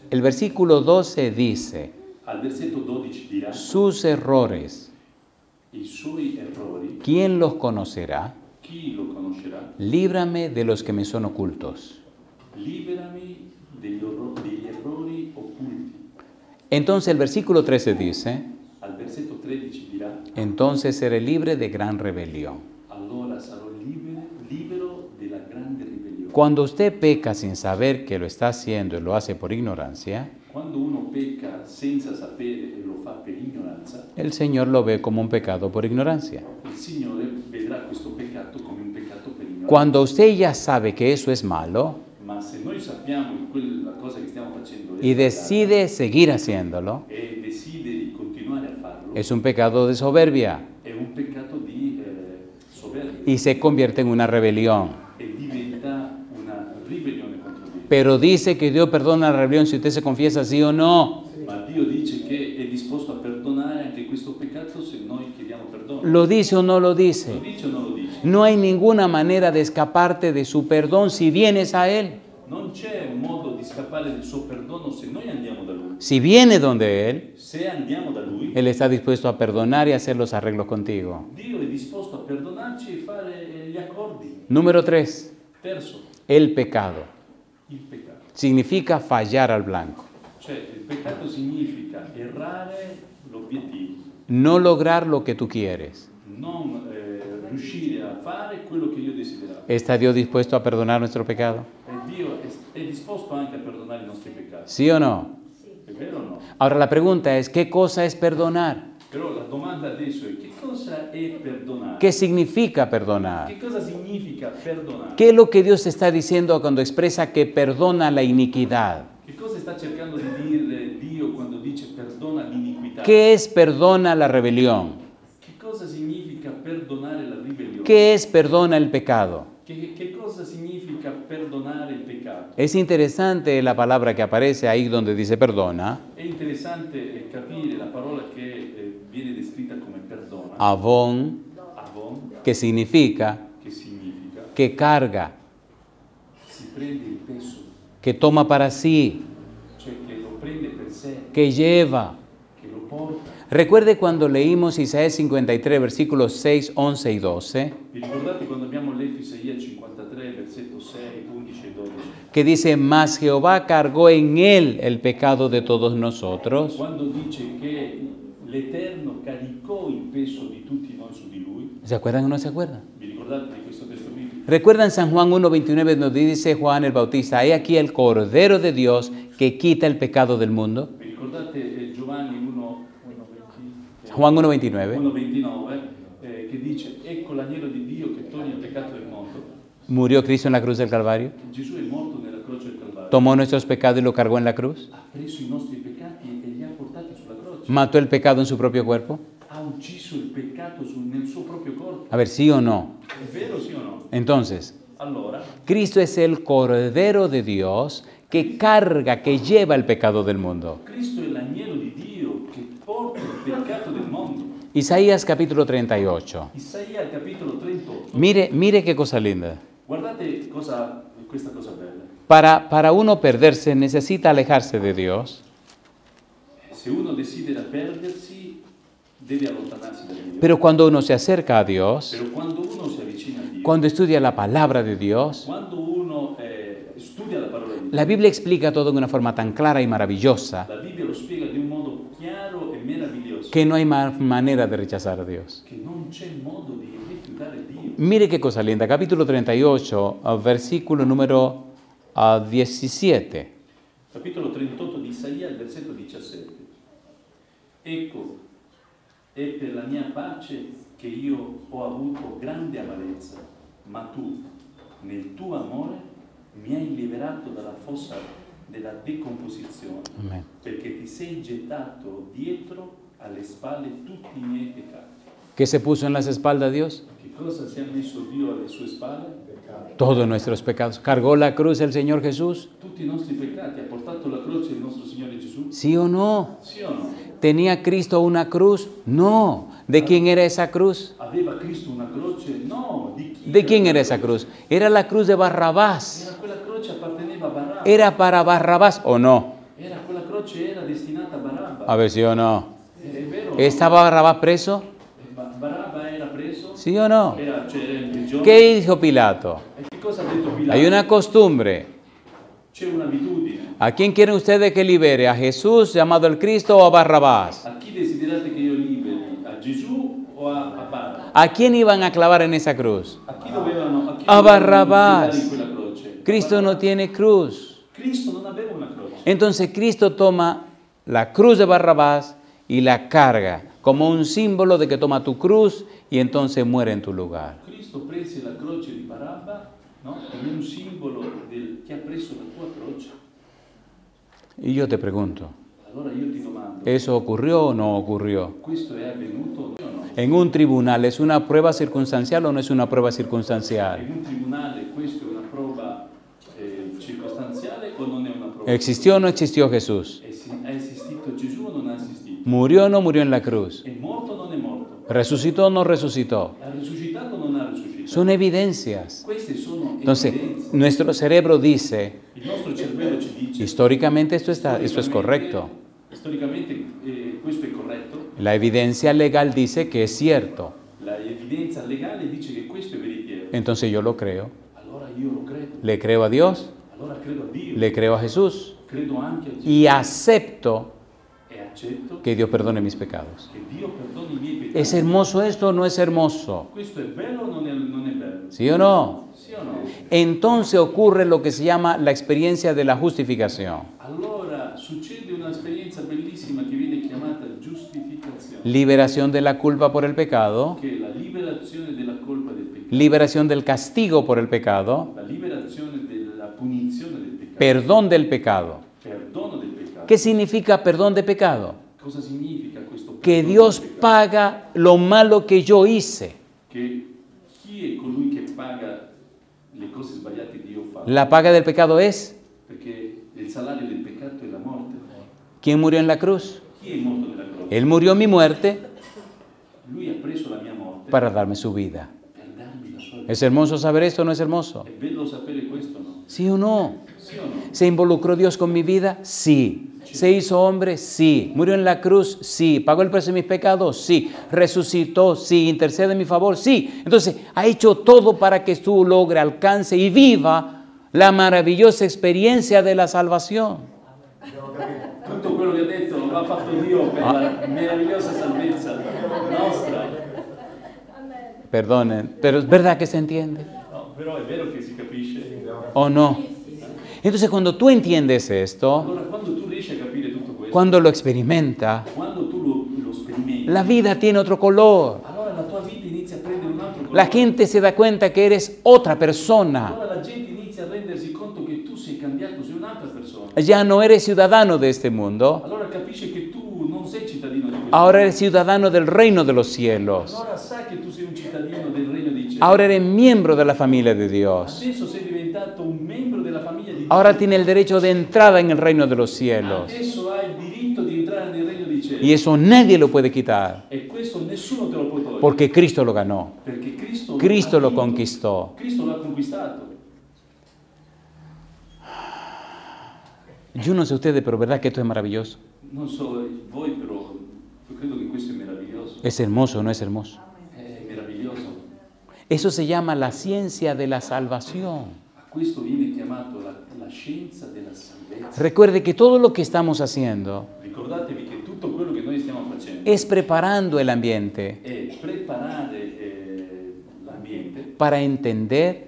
El versículo 12 dice, Al versetto 12 dirà, sus errores, i suoi errori, ¿quién los conocerá? chi lo conoscerà? Líbrame de los que me son ocultos. Liberami degli errori occulti. Entonces el versículo 13 dice, Al versetto 13 dirà, entonces seré libre de gran rebelión. allora sarò libero della grande ribellione. Cuando usted peca sin saber que lo está haciendo y lo hace por ignorancia, Quando uno pecca senza sapere e lo fa per ignoranza, el Señor lo ve como un pecado por ignorancia. il Signore vedrà questo peccato come un peccato per ignoranza. Cuando usted ya sabe que eso es malo Ma se noi sappiamo che quella cosa che stiamo facendo è y sbagliata decide seguir haciéndolo, e decide di continuare a farlo, es un pecado de soberbia è un peccato di soberbia y se convierte en una rebelión. e diventa una ribellione contro Dio. Pero dice que Dios perdona la rebelión si usted se confiesa sí o no. Ma Dio dice che è disposto a perdonare anche questo peccato se noi chiediamo perdono. ¿Lo dice o no lo Lo dice? dice o non lo dice? No hay ninguna manera de escaparte de su perdón si vienes a Él. Non c'è un modo di scappare del suo perdono se noi andiamo da Lui. Si viene donde Él, Se andiamo da Lui, Él está dispuesto a perdonar y hacer los arreglos contigo. Dio è disposto a perdonarci e fare gli accordi. Número 3. Terzo, El pecado. il peccato. Significa fallar al blanco. Cioè, il peccato significa errare l'obiettivo, No lograr lo que tú quieres. non riuscire a fare quello che io desideravo. ¿Está Dios dispuesto a perdonar nuestro pecado? E Dio è disposto anche a perdonare i nostri peccati. ¿Sí o no? È vero o no? Ahora la pregunta es, ¿qué cosa es perdonar? Però la domanda adesso è che cosa è perdonare? ¿Qué significa perdonar? Che cosa significa perdonare? ¿Qué es lo que Dios está diciendo cuando expresa que perdona la iniquidad? Che cosa sta cercando di dire Dio quando dice perdona l'iniquità? ¿Qué es perdona la rebelión? Che cosa significa perdonare la ribellione? ¿Qué es perdona el pecado? Che cosa significa perdonare il peccato? Es interesante la palabra que aparece ahí donde dice perdona, È interessante capire la parola che viene descritta come perdona, avon, avon, que significa che significa que carga, si prende il peso, que toma para sí, cioè che lo prende per sé, que lleva. che lo porta. Recuerde cuando leímos Isaías 53, versículos 6, 11 y 12, Vi ricordate quando abbiamo letto Isaia 53, versetto 6, 11 e 12? que dice, mas Jehová cargó en él el pecado de todos nosotros. Quando dice che l'Eterno caricò il peso di tutti noi su di Lui, ¿Se acuerdan o no se acuerdan? vi ricordate di questo testo biblico? ¿Recuerdan San Juan 1.29 donde dice Juan el Bautista, he aquí el Cordero de Dios que quita el pecado del mundo? Vi ricordate Giovanni 1,20? Juan 1.29. 1,29 che dice ecco l'agnello di Dio che toglie il peccato del mondo. Murió Cristo en la cruz del Calvario, Gesù è morto nella croce del Calvario, tomó nuestros pecados y lo cargó en la cruz, ha preso i nostri peccati e li ha portati sulla croce, mató el pecado en su propio cuerpo. ha ucciso il peccato nel suo proprio corpo. A ver, ¿sí o no? È vero sì o no? Entonces, Allora, Cristo es el Cordero de Dios que carga, que lleva el pecado del mundo. Cristo è l'agnello di Dio che porta il peccato del mondo. Isaías capítulo 38. Isaia al capitolo 38. Mire qué cosa linda. Guardate questa cosa bella. Para uno perderse necesita alejarse de Dios, Se uno desidera perdersi, deve allontanarsi da Dio. pero cuando uno se acerca a Dios, Però quando uno si avvicina a Dio, cuando estudia la palabra de Dios, quando uno studia la parola di Dio, la Biblia explica todo de una forma tan clara y maravillosa la Bibbia lo spiega di un modo chiaro e meraviglioso, que no hay manera de rechazar a Dios. che non c'è modo di rifiutare Dio. Mire qué cosa linda, capítulo 38, versículo número 17. Capitolo 38 di Isaia, il versetto 17. Ecco, è per la mia pace che io ho avuto grande amarezza, ma tu, nel tuo amore, mi hai liberato dalla fossa della decomposizione, Amén. perché ti sei gettato dietro alle spalle tutti i miei peccati. ¿Qué se puso en las espaldas de Dios? Che cosa si è messo Dio alle sue spalle? Todos nuestros pecados. ¿Cargó la cruz el Señor Jesús? Tutti i nostri peccati. Ha portato la croce il nostro Signore Gesù? ¿Sí o no? Sì o no? ¿Tenía Cristo una cruz? No. ¿De quién era esa cruz? Aveva Cristo una croce? No. Di chi? ¿De quién era esa cruz? Era la cruz de Barrabás. Quella croce apparteneva a Barabba. ¿Era para Barrabás o no? Quella croce era destinata a Barabba. A ver, ¿sí o no? È vero? ¿Estaba Barrabás preso? Barabba era preso? ¿Sí o no? Era in prigione? ¿Qué dijo Pilato? E che cosa ha detto Pilato? Hay una costumbre. C'è un'abitudine. ¿A quién quieren ustedes que libere? ¿A Jesús llamado el Cristo o a Barrabás? A chi desiderate che io liberi? A Gesù o a Barabba? ¿A quién iban a clavar en esa cruz? A chi dovevano A Barrabás. in quella croce? Cristo no tiene cruz. Cristo non aveva una croce. Entonces Cristo toma la cruz de Barrabás y la carga como un símbolo de que toma tu cruz y entonces muere en tu lugar. Cristo prese la croce di Barabba, no? Come un simbolo del che ha preso la tua croce. Y yo te pregunto, Allora io ti domando, ¿eso ocurrió o no ocurrió? questo è avvenuto o no? En un tribunal, ¿es una prueba circunstancial o no es una prueba circunstancial? In un tribunale questo è una prova circostanziale o non è una prova? ¿Existió o no existió Jesús? Ha esistito Gesù o non ha esistito? ¿Murió o no murió en la cruz? È morto o non è morto? ¿Resucitó o no resucitó? Ha risuscitato o non ha risuscitato? Son evidencias. Queste sono Entonces, evidenze. nuestro cerebro dice, Il nostro cervello ci dice, históricamente esto es correcto. Storicamente questo è corretto, La evidencia legal dice que es cierto. la evidenza legale dice che questo è veritiero. Entonces yo lo creo. Allora io lo credo, Le creo a Dios, allora credo a Dio, le creo a Jesús credo anche a Gesù y acepto e accetto que Dios perdone mis pecados. che Dio perdoni i miei peccati. ¿Es hermoso esto o no es hermoso? Questo è bello o non è bello? ¿Sí o no? Sì o no? Entonces ocurre lo que se llama la experiencia de la justificación. Allora succede un'esperienza bellissima che viene chiamata giustificazione, Liberación de la culpa por el pecado, che è la liberazione della colpa del peccato, liberación del castigo por el pecado, la liberazione della punizione del peccato, perdón del pecado. perdono del peccato. ¿Qué significa perdón de pecado? Cosa significa questo perdono Que Dios del peccato? paga lo malo que yo hice. Che chi è colui che paga le cose sbagliate che io faccio? La paga del pecado es, Perché il salario del peccato è la morte. ¿quién murió en la cruz? Chi è morto nella croce? Él murió mi muerte Lui ha preso la mia morte para darme su vida. per darmi la sua vita. ¿Es hermoso saber esto o no es hermoso? È bello sapere questo, no? ¿Sí o no? Sì o no? ¿Se involucró Dios con mi vida? Sí. ¿Se hizo hombre? Sí. ¿Murió en la cruz? Sí. ¿Pagó el precio de mis pecados? Sí. ¿Resucitó? Sí. ¿Intercede en mi favor? Sí. Entonces, ha hecho todo para que tú logre, alcance y viva la maravillosa experiencia de la salvación. Tutto quello che ha detto lo ha fatto Dio per la meravigliosa salvezza nostra. Perdonen, pero es verdad que se entiende. No, però è vero che si capisce. ¿O no? Entonces, cuando tú entiendes esto, Allora, quando tu riesci a capire tutto questo, cuando lo experimenta, quando tu lo sperimenti, la vida tiene otro color. allora la tua vita inizia a prendere un altro colore. La gente se da cuenta que eres otra persona. Allora la gente inizia a rendersi conto che tu sei cambiato, sei un'altra persona. Ya no eres ciudadano de este mundo, Allora capisce che tu non sei cittadino di questo ahora mondo. eres ciudadano del reino de los cielos. Allora sa che tu sei un cittadino del regno dei cieli. Ahora eres miembro de la familia de Dios. Adesso sei diventato un membro della famiglia di Dio. Ahora tiene el derecho de entrada en el reino de los cielos. Adesso hai il diritto di entrare nel regno dei cieli. Y eso nadie lo puede quitar, E questo nessuno te lo può togliere. porque Cristo lo ganó. Perché Cristo Cristo ha lo vinto. conquistó. Cristo l'ha conquistato. Yo no sé ustedes, pero verdad que esto es maravilloso. Non so voi, però io credo che questo è meraviglioso. Es hermoso, ¿no es hermoso? È meraviglioso. Eso se llama la ciencia de la salvación. A questo viene chiamato la scienza della salvezza. Recuerde que todo lo que estamos haciendo Ricordatevi che tutto quello che noi stiamo facendo es preparando el ambiente è preparare l'ambiente para entender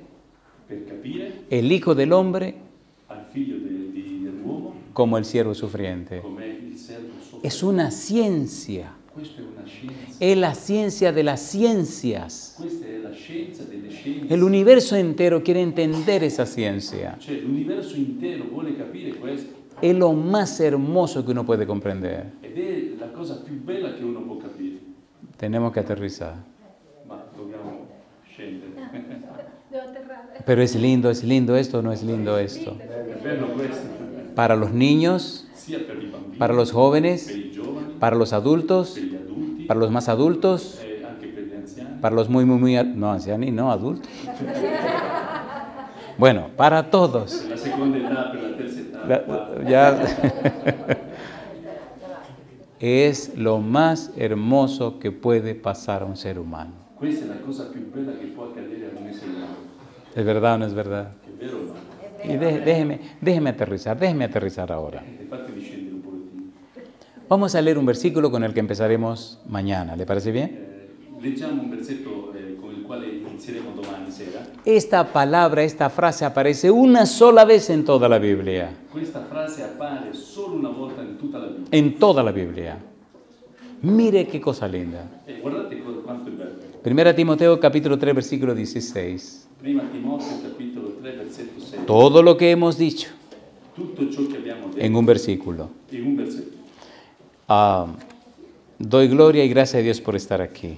per capire el Hijo del Hombre al figlio dell'uomo como el siervo sufriente. come il servo sopra. Es una ciencia. Questa è una scienza. Es la ciencia de las ciencias. Questa è la scienza delle scienze. El universo entero quiere entender esa ciencia. Cioè l'universo intero vuole capire questo Es lo más hermoso que uno puede comprender. ed è la cosa più bella che uno può capire. Tenemos que aterrizar. Ma dobbiamo scendere. Devo atterrare. Pero es lindo esto o no es lindo esto. È bello questo. Para los niños, Sia per i bambini, para los per jóvenes, i giovani, para los adultos, per gli adulti, para los más adultos, anche per gli anziani. para los no, ancianos, no, adultos. Bueno, para todos. Per la seconda età, per la terza età. Ya. es lo más hermoso que puede pasar a un ser humano. Questa è la cosa più bella che può accadere a un essere umano. ¿Es verdad o no es verdad? È vero o no? Y déjeme aterrizar ahora. Fatemi scendere un pochettino. Vamos a leer un versículo con el que empezaremos mañana. ¿Le parece bien? Leggiamo un versetto con il quale inizieremo domani sera. Esta palabra, esta frase aparece una sola vez en toda la Biblia. Questa frase appare solo una volta in tutta la Bibbia. En toda la Biblia. Mire qué cosa linda. Guardate quanto è bello. 1 Timoteo capítulo 3 versículo 16. Prima Timoteo capitolo 3 versetto 6. Todo lo que hemos dicho Tutto ciò che abbiamo detto en un versículo. in un versetto. Doy gloria y gracias a Dios por estar aquí.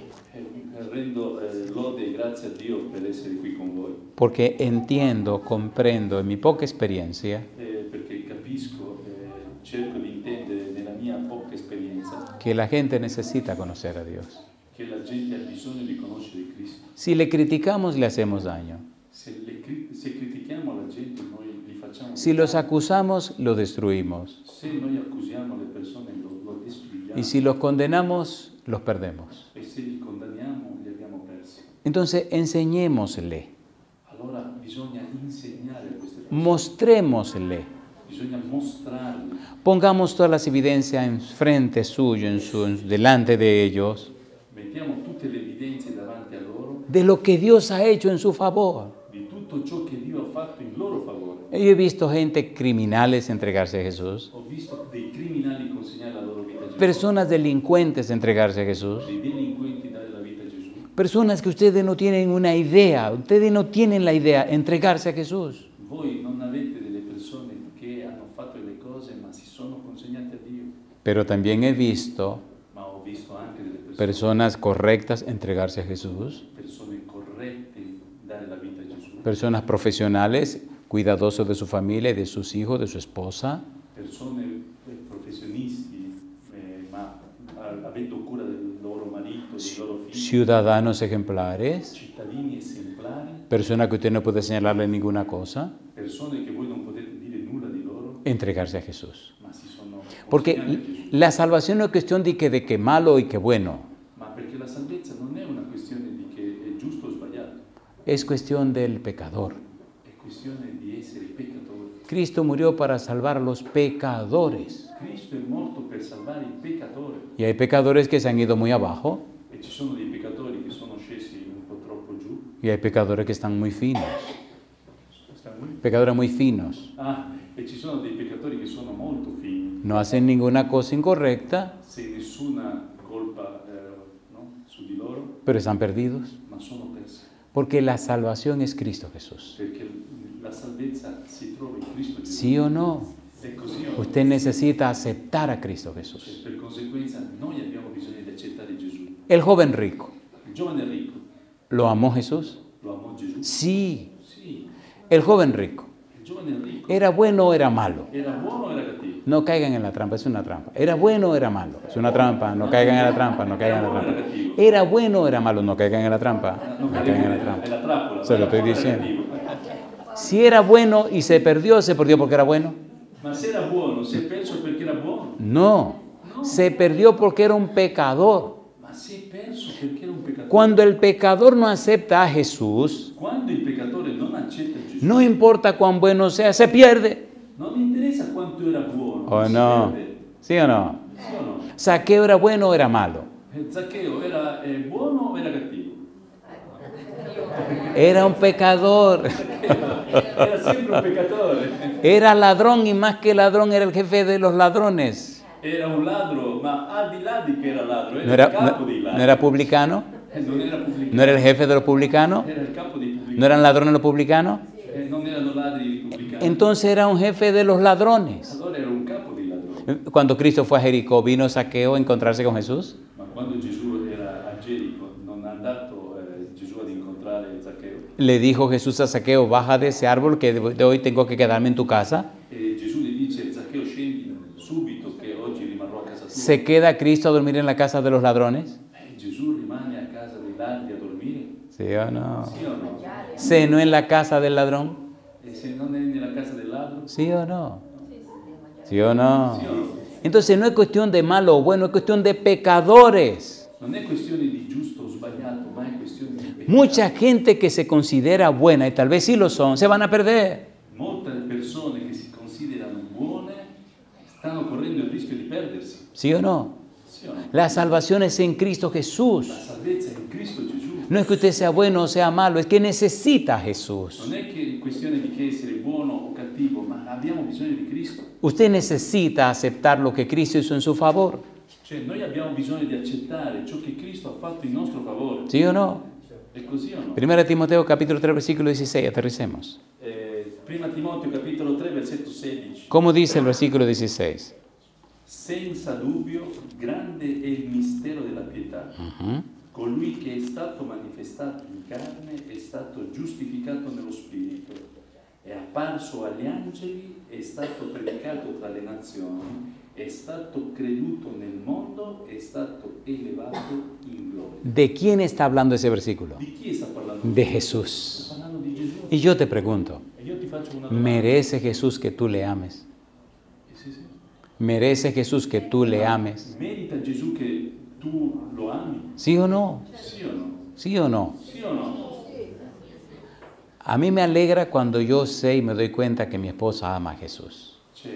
Rendo lode e grazie a Dio per essere qui con voi, Porque entiendo, comprendo en mi poca experiencia perché capisco, cerco di intendere nella mia poca esperienza que la gente necesita conocer a Dios. che la gente ha bisogno di conoscere Cristo. Si le criticamos, le hacemos daño. Se critichiamo la gente, noi li facciamo Si los acusamos, lo destruimos. se noi accusiamo le persone, lo distruggiamo, Y si los condenamos, los perdemos. e se li condanniamo, li abbiamo persi. Entonces, enseñémosle, Allora bisogna insegnare a queste persone, mostrémosle, bisogna mostrarle, pongamos todas las evidencias enfrente suyo, delante de ellos, mettiamo tutte le evidenze davanti a loro de lo que Dios ha hecho en su favor. di tutto ciò che Dio ha fatto in loro favore. Yo he visto gente criminales entregarse a Jesús, Ho visto dei criminali consegnare la loro vita a Gesù, personas delincuentes entregarse a Jesús, dei delinquenti dare la vita a Gesù. personas que ustedes no tienen una idea, ustedes no tienen la idea, entregarse a Jesús. Voi non avete delle persone che hanno fatto le cose ma si sono consegnate a Dio, Pero también he visto ma ho visto anche delle personas correctas entregarse a Jesús, persone corrette dare la vita a Gesù, personas profesionales, cuidadosos de su familia, de sus hijos, de su esposa, persone professionisti, ma avendo cura del loro marito, dei loro figli, ciudadanos ejemplares, cittadini esemplari, personas que usted no puede señalarle ninguna cosa, persone che voi non potete dire nulla di loro, entregarse a Jesús. ma si sono Porque consegnati a Gesù. la salvación no es cuestión de que malo y que bueno, Ma perché la salvezza non è una questione di che è giusto o sbagliato, es cuestión del pecador. è questione di essere peccatori. Cristo murió para salvar a los pecadores. Cristo è morto per salvare i peccatori Y hay pecadores que se han ido muy abajo e ci sono dei peccatori che sono scesi un po' troppo giù. y hay pecadores que están muy finos. Stanno qui? Pecadores muy finos. E ci sono dei peccatori che sono molto fini, No hacen ninguna cosa incorrecta, senza nessuna colpa no, su di loro, pero están perdidos. ma sono persi. Porque la salvación es Cristo Jesús. Perché la salvezza si trova in Cristo Gesù. ¿Sí o no? È così o no? Usted necesita aceptar a Cristo Jesús. Per conseguenza noi abbiamo bisogno di accettare Gesù. El joven rico, Il giovane ricco ¿lo amó Jesús? lo amò Gesù? Sí. Sì. El joven rico, Il giovane ricco ¿era bueno o era malo? era buono o era cattivo? No caigan en la trampa, es una trampa. ¿Era bueno o era malo? Es una trampa, no caigan en la trampa, no caigan en la trampa. ¿Era bueno o era malo? No caigan en la trampa, no caigan en la È trampa. la trappola. Se lo estoy Era diciendo. cattivo. Si era bueno y se perdió porque era bueno. Ma se era buono, si è perso perché era buono. No, se perdió porque era un pecador. Ma si è perso perché era un peccatore. Cuando el pecador no acepta a Jesús, Quando il peccatore non accetta Gesù, no importa cuán bueno sea, se pierde. non mi interessa quanto era buono. ¿O si no? perde. ¿Sí o no? Sì o no? Saqueo era bueno o era malo. Zaccheo era buono o era cattivo? Era un pecador. Era sempre un peccatore. Era ladrón y más que ladrón era el jefe de los ladrones. Era un ladro, ma al di là di che era ladro, era ¿No era, il capo dei ladri. no era publicano? Non era pubblicano. ¿No era el jefe de los publicanos? Era il capo dei pubblicani. ¿No eran ladrones los publicanos? Non erano ladri pubblicani. Entonces era un jefe de los ladrones. Allora era un capo dei ladroni. Cuando Cristo fue a Jericó, ¿vino Saqueo a encontrarse con Jesús? Ma quando Gesù era a Gerico, non è andato Gesù ad incontrare Zaccheo. Le dijo Jesús a Saqueo, baja de ese árbol que de hoy tengo que quedarme en tu casa. E Gesù gli dice, Zaccheo scendi subito che oggi rimarrò a casa tua. ¿Se queda Cristo a dormir en la casa de los ladrones? Gesù rimane a casa dei ladri a dormire? ¿Sí o no? Sì o no? ¿Cenó en la casa del ladrón? E se non è nella casa del ladro? ¿Sí o no? ¿Sí o no? Sì o no? Entonces no es cuestión de malo o bueno, es cuestión de pecadores. Non è questione di giusto o sbagliato, ma è questione di peccato. Mucha gente que se considera buena, y tal vez sí lo son, se van a perder. Molte persone che si considerano buone stanno correndo il rischio di perdersi. ¿Sí o no? Sì o no? La salvación es en Cristo La Jesús. salvezza è in Cristo Gesù. No es que usted sea bueno o sea malo, es que necesita a Jesús. Non è che è questione di che essere buono o cattivo, ma abbiamo bisogno di Cristo. Usted necesita aceptar lo que Cristo hizo en su favor. Cioè noi abbiamo bisogno di accettare ciò che Cristo ha fatto in nostro favore. ¿Sí o no? È così o no? 1 Timoteo capítulo 3 versículo 16, aterricemos. Prima Timoteo capitolo 3 versetto 16. ¿Cómo dice el versículo 16? Senza dubbio, grande è il mistero della pietà. Colui che è stato manifestato in carne è stato giustificato nello spirito, è apparso agli angeli, è stato predicato tra le nazioni, è stato creduto nel mondo, è stato elevato in gloria. ¿De quién está hablando ese versículo? Di chi sta parlando? De Jesús. Sta parlando di Gesù. Y yo te pregunto, E io ti faccio una domanda. ¿merece Jesús que tú le ames? Sì, sì. ¿Merece Jesús que tú le ames? Merita Gesù che tu lo ami? ¿Sí o no? Sì o no? ¿Sí o no? Sì o no? A mí me alegra cuando yo sé y me doy cuenta que mi esposa ama a Jesús. Cioè,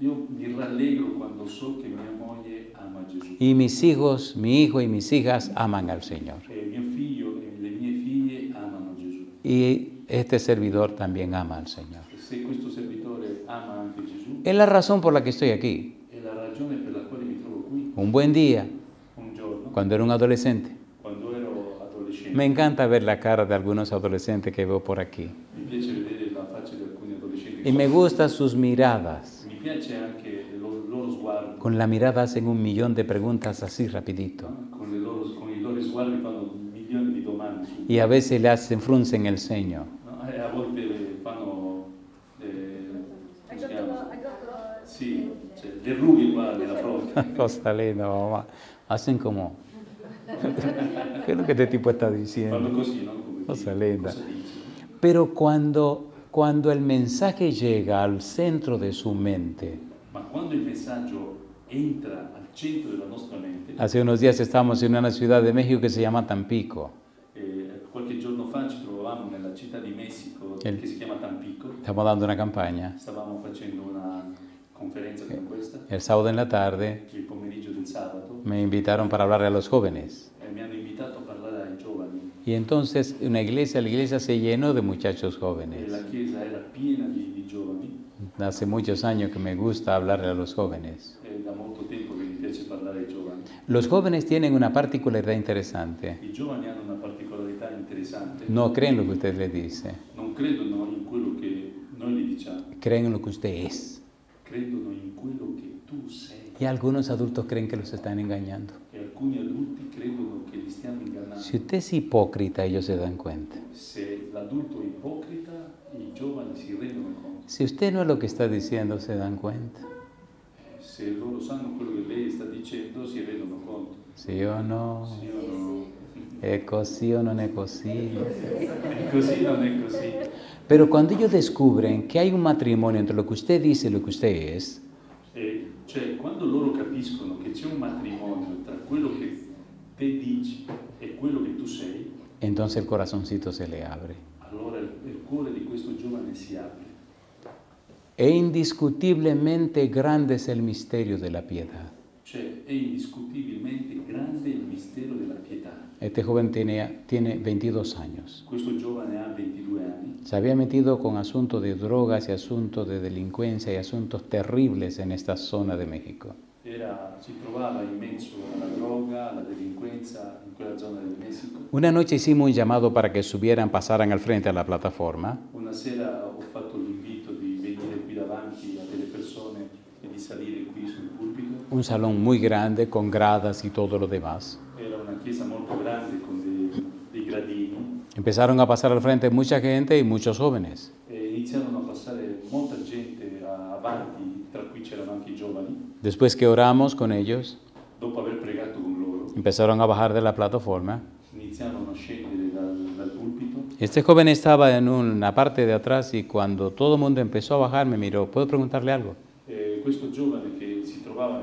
io mi rallegro quando so che mia moglie ama Gesù. Y mis hijos, mi hijo y mis hijas aman al Señor. E mio figlio e le mie figlie amano Gesù. Y este servidor también ama al Señor. E se questo servitore ama anche Gesù, Es la razón por la que estoy aquí. è la ragione per la quale mi trovo qui. Un buen día, Un giorno, cuando era un adolescente. quando ero adolescente, Me encanta ver la cara de algunos adolescentes que veo por aquí. mi piace vedere la faccia di alcuni adolescenti. che Y me sono- gustan sus miradas. Mi piace anche il loro sguardo. Con la mirada hacen 1.000.000 de preguntas así rapidito. No? Con i loro sguardi fanno milioni di domande. Y a veces le hacen fruncen el ceño. No? E a volte fanno... come si chiama? Sì, cioè, le rughe qua nella fronte. Cosa linda, mamá. Hacen como... ¿Qué es lo que este tipo está Fanno diciendo? così, no? Come Cosa dire, linda. cosa dice? Pero cuando el mensaje llega al centro de su mente, Ma quando il messaggio entra al centro della nostra mente, hace unos días estábamos en una ciudad de México que se llama Tampico. qualche giorno fa ci trovavamo nella città di Messico che si chiama Tampico, Estamos dando una campaña. stavamo facendo una conferenza come questa, El sábado en la tarde il pomeriggio del sabato, me invitaron para hablarle a los jóvenes. e mi hanno invitato a parlare ai giovani Y entonces la iglesia se llenó de muchachos e jóvenes. la chiesa era piena di giovani. Hace muchos años que me gusta hablarle a los jóvenes. È da molto tempo che mi piace parlare ai giovani. Los jóvenes tienen una particularidad interesante. I giovani hanno una particolarità interessante, No creen lo que usted les dice, non credono in quello che noi gli diciamo, creen en lo que usted es. credono in quello che tu sei. Y algunos adultos creen que los están engañando. E alcuni adulti credono che li stiano ingannando. Si usted es hipócrita, ellos se dan cuenta. Se l'adulto è ipocrita, i giovani si rendono conto. Si usted no es lo que está diciendo, se dan cuenta. Se loro sanno quello che lei sta dicendo, si rendono conto. ¿Sí o no? Sì o no? Es così o non è così. È così, non è così. Pero cuando ellos descubren que hay un matrimonio entre lo que usted dice y lo que usted es, E cioè, quando loro capiscono che c'è un matrimonio tra quello che te dici e quello che tu sei, entonces el corazoncito se le abre. allora il cuore di questo giovane si apre. E indiscutiblemente grande es el misterio de la piedad. Cioè, è indiscutibilmente grande il mistero della pietà. Este joven tiene 22 años. Questo giovane ha 22 anni, Se había metido con asuntos de drogas y asuntos de delincuencia y asuntos terribles en esta zona de México. si trovava in mezzo alla droga, alla delinquenza in quella zona del Messico. Una noche hicimos un llamado para que subieran, pasaran al frente a la plataforma. Una sera ho fatto l'invito di venire qui davanti a delle persone e di salire qui sul pulpito. Un salón muy grande con gradas y todo lo demás. Era una chiesa molto grande con dei gradini Empezaron a pasar al frente mucha gente y muchos jóvenes. e iniziarono a passare molta gente avanti, tra cui c'erano anche i giovani. Después que oramos con ellos, Dopo aver pregato con loro, empezaron a bajar de la plataforma. iniziarono a scendere dal pulpito. Este joven estaba en una parte de atrás y cuando todo el mundo empezó a bajar me miró, ¿puedo preguntarle algo? Questo giovane che si trovava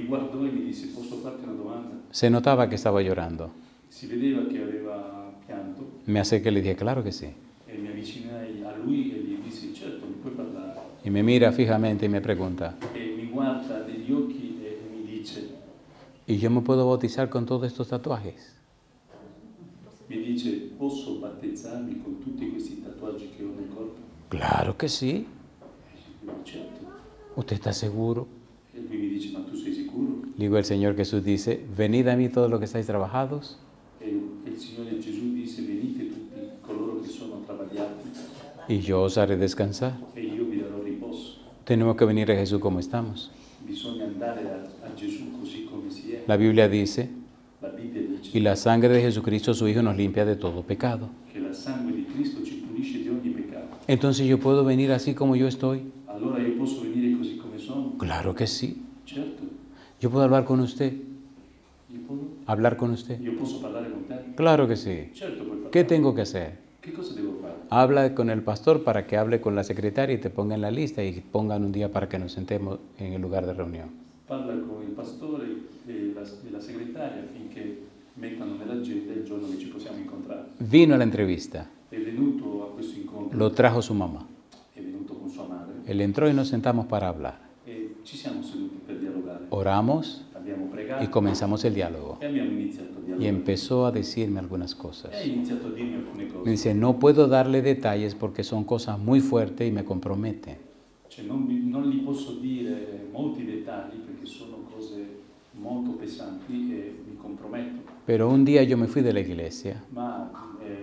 guardò e mi disse: posso farti una domanda? Se notaba que estaba llorando. Si vedeva che aveva pianto Me acerqué y le dije, claro que sí. e mi avvicinai a lui e gli dissi: certo, mi puoi parlare. Y me mira fijamente y me pregunta, E mi guarda negli occhi e mi dice, ¿y yo me puedo bautizar con todos estos tatuajes? mi dice: posso battezzarmi con tutti questi tatuaggi che ho nel corpo? Claro que sí. E io, certo. ¿Usted está seguro? E lui mi dice: ma tu sei sicuro? Le digo, el Señor Jesús dice, venid a mí todos los que estáis trabajados E il Signore Gesù disse: venite tutti coloro che sono travagliati y yo os haré descansar. e io vi darò riposo. Tenemos que venir a Jesús como estamos. Bisogna andare a Gesù così come si è. La Biblia dice, La Bibbia dice y la sangre de Jesucristo, su Hijo, nos limpia de todo pecado. che la sangue di Cristo ci pulisce di ogni peccato. Entonces yo puedo venir así como yo estoy. Allora io posso venire così come sono? Claro que sí. Certo. Yo puedo hablar con usted. Io posso parlare con te? Claro que sí. Certo puoi parlare. ¿Qué tengo que hacer? Che cosa devo fare? Habla con el pastor para que hable con la secretaria y te ponga en la lista y pongan un día para que nos sentemos en el lugar de reunión. Parla con il pastore e la segretaria affinché mettano nell'agenda il giorno che ci possiamo incontrare. Vino a la entrevista. È venuto a questo incontro, Lo trajo su mamá. è venuto con sua madre Él entró y nos sentamos para hablar. e ci siamo seduti per dialogare. Oramos Abbiamo y pregato comenzamos el diálogo. e abbiamo iniziato a Y dialogare. empezó a decirme algunas cosas. E ha iniziato a dirmi alcune Me cose. dice, no puedo darle detalles porque son cosas muy fuertes y me comprometen. Cioè, non gli posso dire molti dettagli perché sono cose molto pesanti e mi comprometto. Pero un día yo me fui de la iglesia, Ma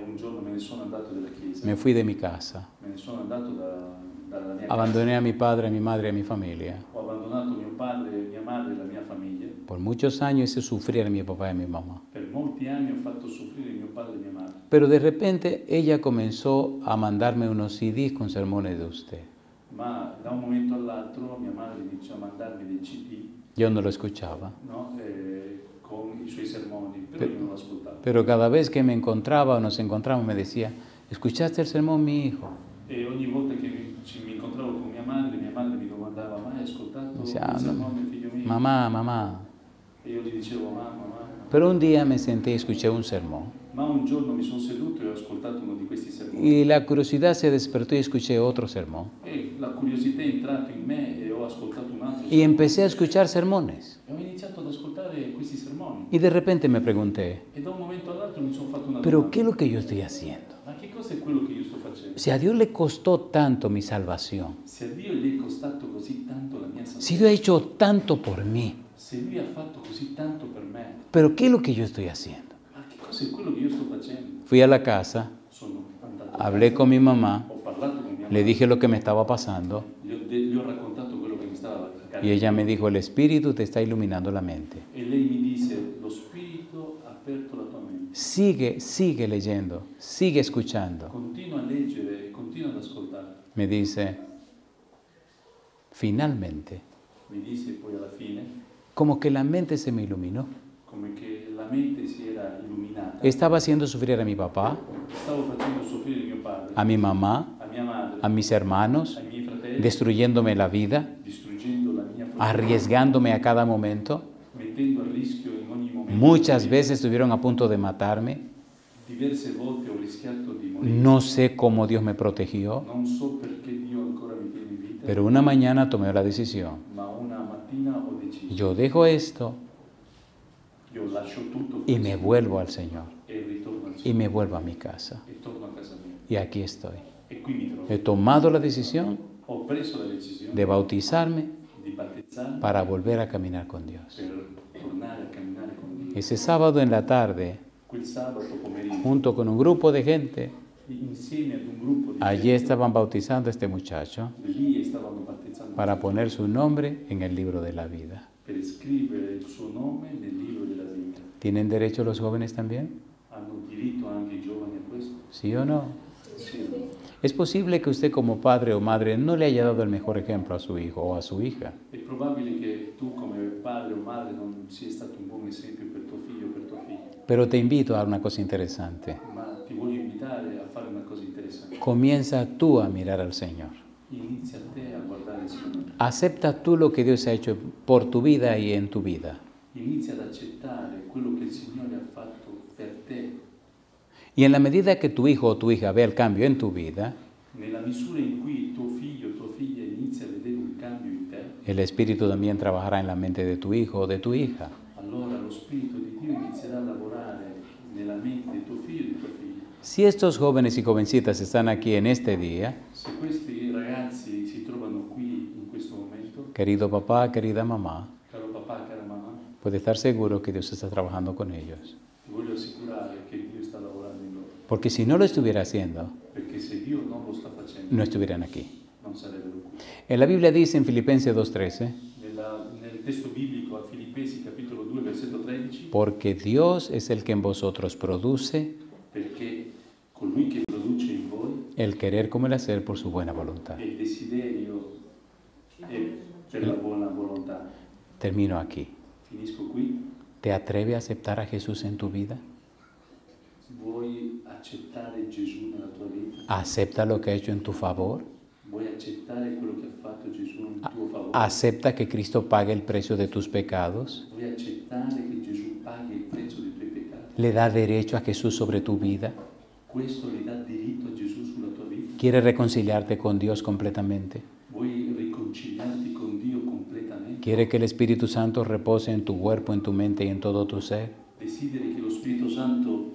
un giorno me ne sono andato dalla chiesa, me fui de mi casa, me ne sono andato dalla mia casa. abandoné a mi padre, a mi madre y a mi familia. Ho abbandonato mio padre, mia madre e la mia famiglia. Por muchos años hice sufrir a mi papá y a mi mamá. Per molti anni ho fatto soffrire mio padre e mia madre. Pero de repente ella comenzó a mandarme unos CDs con sermones de usted. Ma da un momento all'altro mia madre iniziò a mandarmi dei CD, Yo no lo escuchaba. no? Con i suoi sermoni, però io non lo ascoltavo. Pero cada vez que me encontraba o nos encontrábamos me decía, ¿escuchaste el sermón, mi hijo? E ogni volta che mi incontravo con mia madre mi domandava: ma hai ascoltato Dice, il sermone, figlio mio? mamá, mamá. E io gli dicevo: mamma. Pero un día me senté y escuché un sermón. Ma un giorno mi sono seduto e ho ascoltato uno di questi sermoni. Y la curiosidad se despertó y escuché otro sermón. E la curiosità è entrata in me e ho ascoltato un altro Y empecé a escuchar sermones. E ho iniziato ad ascoltare questi sermoni. Y de repente me pregunté, E da un momento all'altro mi sono fatto una ¿pero domanda. qué es lo que yo estoy haciendo? Ma che cosa è quello che io sto facendo? Si a Dios le costó tanto mi salvación, Se a Dio gli è costato così tanto la mia si salvezza, Dios ha hecho tanto por mí, se Lui ha fatto così tanto per me, ¿pero qué es lo que yo estoy haciendo? ma che cosa è quello che io sto facendo? Fui a la casa, Sono andato a hablé casa, con mi mamá, ho parlato con mia le madre, dije lo que me estaba pasando gli ho raccontato quello che mi stava accadendo. y ella me dijo, el Espíritu te está iluminando la mente. E lei mi disse: lo Spirito ha aperto la tua mente. Sigue leyendo, sigue escuchando. Continua a leggere e continua ad ascoltare. Me dice, finalmente, Mi disse poi alla fine, como que la mente se me iluminó. come che la mente si era illuminata. Estaba haciendo sufrir a mi papá, Stavo facendo soffrire mio padre, a mi mamá, a mia madre, a mis hermanos, ai miei fratelli, destruyéndome la vida, distruggendo la mia famiglia, arriesgándome a cada momento. mettendo a rischio in ogni momento. Muchas veces estuvieron a punto de matarme. Diverse volte ho rischiato di morire. No sé cómo Dios me protegió, Non so perché Dio ancora mi tiene in vita, pero una mañana tomé la decisión. ma una mattina ho deciso. Yo dejo esto Io lascio tutto y questo me vuelvo al Señor e ritorno al y Signore me vuelvo a mi casa. e torno a casa mia. Y aquí estoy. E qui mi trovo. He tomado la decisión Ho preso la decisione de bautizarme di battezzarmi para volver a caminar con Dios. per tornare a camminare con Dio. Ese sábado en la tarde, Quel sabato pomeriggio, junto con un grupo de gente, insieme ad un gruppo di allí gente, estaban bautizando a este muchacho lì stavano battezzando para poner su nombre en el libro de la vida. per scrivere il suo nome nel libro della vita. ¿Tienen derecho los jóvenes también? Hanno diritto anche i giovani a questo? ¿Sí o no? Sì. Es posible que usted como padre o madre no le haya dado el mejor ejemplo a su hijo o a su hija. È probabile che tu come padre o madre non sia stato un buon esempio per tuo figlio o per tua figlia, Pero te invito a una cosa interesante. ma ti voglio invitare a fare una cosa interessante. Comienza tú a mirar al Señor. Inizia te a guardare il Signore. Acepta tú lo que Dios ha hecho por tu vida y en tu vida. Inizia ad accettare quello che il Signore ha fatto per te. Y en la medida que tu hijo o tu hija vea el cambio en tu vida, Nella misura in cui tuo figlio o tua figlia inizia a vedere un cambio in te, el Espíritu también trabajará en la mente de tu hijo o de tu hija. allora lo Spirito di Dio inizierà a lavorare nella mente di tuo figlio e di tua figlia. Si estos jóvenes y jovencitas están aquí en este día, Se questi ragazzi si trovano qui in questo momento, querido papá, querida mamá, caro papà, cara mamma, puede estar seguro que Dios está trabajando con ellos. ti voglio assicurare che Dio sta lavorando in loro, Porque si no lo estuviera haciendo, perché se Dio non lo sta facendo, no estuvieran aquí. non sarebbero qui. En la Biblia dice en Filipenses 2:13, Nel testo biblico a Filippesi capitolo 2 versetto 13, porque Dios es el que en vosotros produce perché colui che produce in voi el querer como el hacer por su buena voluntad. il desiderio e per la buona volontà. Termino aquí. Finisco qui. ¿Te atreves a aceptar a Jesús en tu vida? Vuoi accettare Gesù nella tua vita? ¿Acepta lo que ha hecho en tu favor? Vuoi accettare quello che ha fatto Gesù in tuo favore? ¿Acepta que Cristo pague el precio de tus pecados? Vuoi accettare che Gesù paghi il prezzo dei tuoi peccati? ¿Le da derecho a Jesús sobre tu vida? Questo le dà diritto a Gesù sulla tua vita? ¿Quieres reconciliarte con Dios completamente? Vuoi riconciliarti con Dio completamente? ¿Quieres que el Espíritu Santo repose en tu cuerpo, en tu mente y en todo tu ser? Desideri che lo Spirito Santo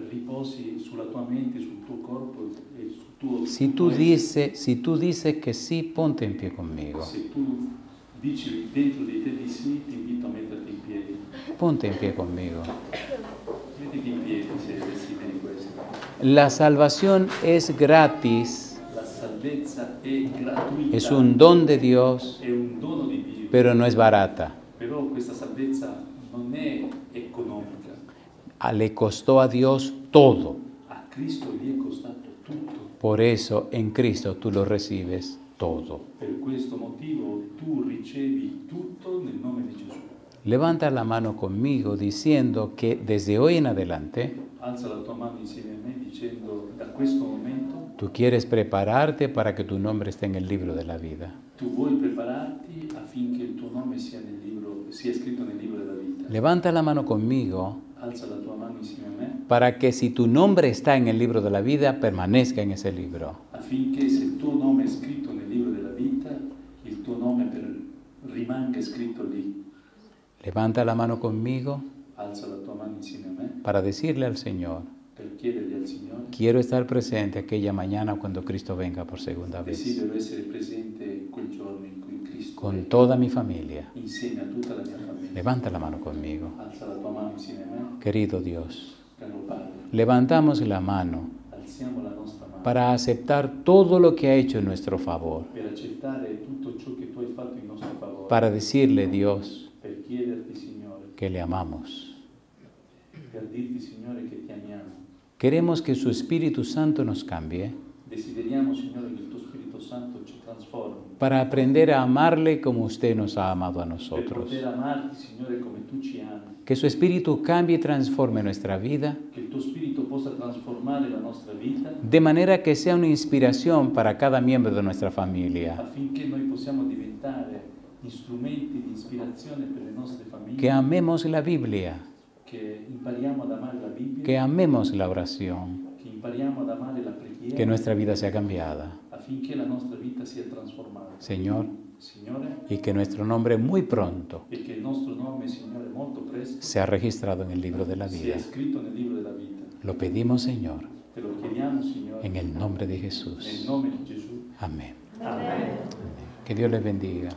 riposi sulla tua mente, sul tuo corpo e sul tuo Si tú dices que sí, ponte en pie conmigo. Se tu dici dentro di te di sì, ti invito a metterti in piedi. Ponte en pie conmigo. Mettiti in piedi se desideri questo. La salvación es gratis, La salvezza è gratuita, es un don de Dios, è un dono di Dio, pero no es barata. però questa salvezza non è economica. Le costó a Dios todo. A Cristo gli è costato tutto. Por eso en Cristo tú lo recibes todo. Per questo motivo tu ricevi tutto nel nome di Gesù. Levanta la mano conmigo diciendo que desde hoy en adelante Alza la tua mano insieme a me dicendo: da questo momento tú quieres prepararte para que tu nombre esté en el libro de la vida. tu vuoi prepararti affinché il tuo nome sia scritto nel libro della vita. Levanta la mano conmigo Alza la tua mano insieme a me para que si tu nombre está en el libro de la vida, permanezca en ese libro. affinché se il tuo nome è scritto nel libro della vita, il tuo nome rimanga scritto lì. Levanta la mano conmigo Alza la tua mano insieme a me para decirle al Señor, per chiedergli al Signore: quiero estar presente aquella mañana cuando Cristo venga por segunda vez, desidero essere presente quel giorno in cui Cristo con viene, toda mi familia. insieme a tutta la mia famiglia. Levanta la mano conmigo. Alza la tua mano insieme a me, Querido Dios, caro Padre. levantamos la mano Alziamo la nostra mano para aceptar todo lo que ha hecho en nuestro favor, per accettare tutto ciò che tu hai fatto in nostro favore, para decirle, Dios, per chiederti, Signore, que le amamos. per dirti, Signore, che ti amiamo. Queremos que su Espíritu Santo nos cambie Desideriamo, Signore, che il tuo Spirito Santo ci trasformi para aprender a amarle como usted nos ha amado a per nosotros. poter amarti, Signore, come tu ci ami. Que su Espíritu cambie y transforme nuestra vida Che il tuo Spirito possa trasformare la nostra vita de manera que sea una inspiración para cada miembro de nuestra familia. affinché noi possiamo diventare strumenti di ispirazione per le nostre Que famiglie, amemos la Biblia, che impariamo ad amare la Bibbia, que amemos la oración, che impariamo ad amare la preghiera, que nuestra vida sea cambiada, affinché la nostra vita sia trasformata. Señor, Signore, y que nuestro nombre muy pronto e che il nostro nome, Signore, molto presto sea registrado en el libro de la vida. sia scritto nel libro della vita. Lo pedimos, Señor, Te lo chiediamo, Signore, en el nombre de nel Jesús. nome di Gesù. Amén. Amen. Que Dios les bendiga.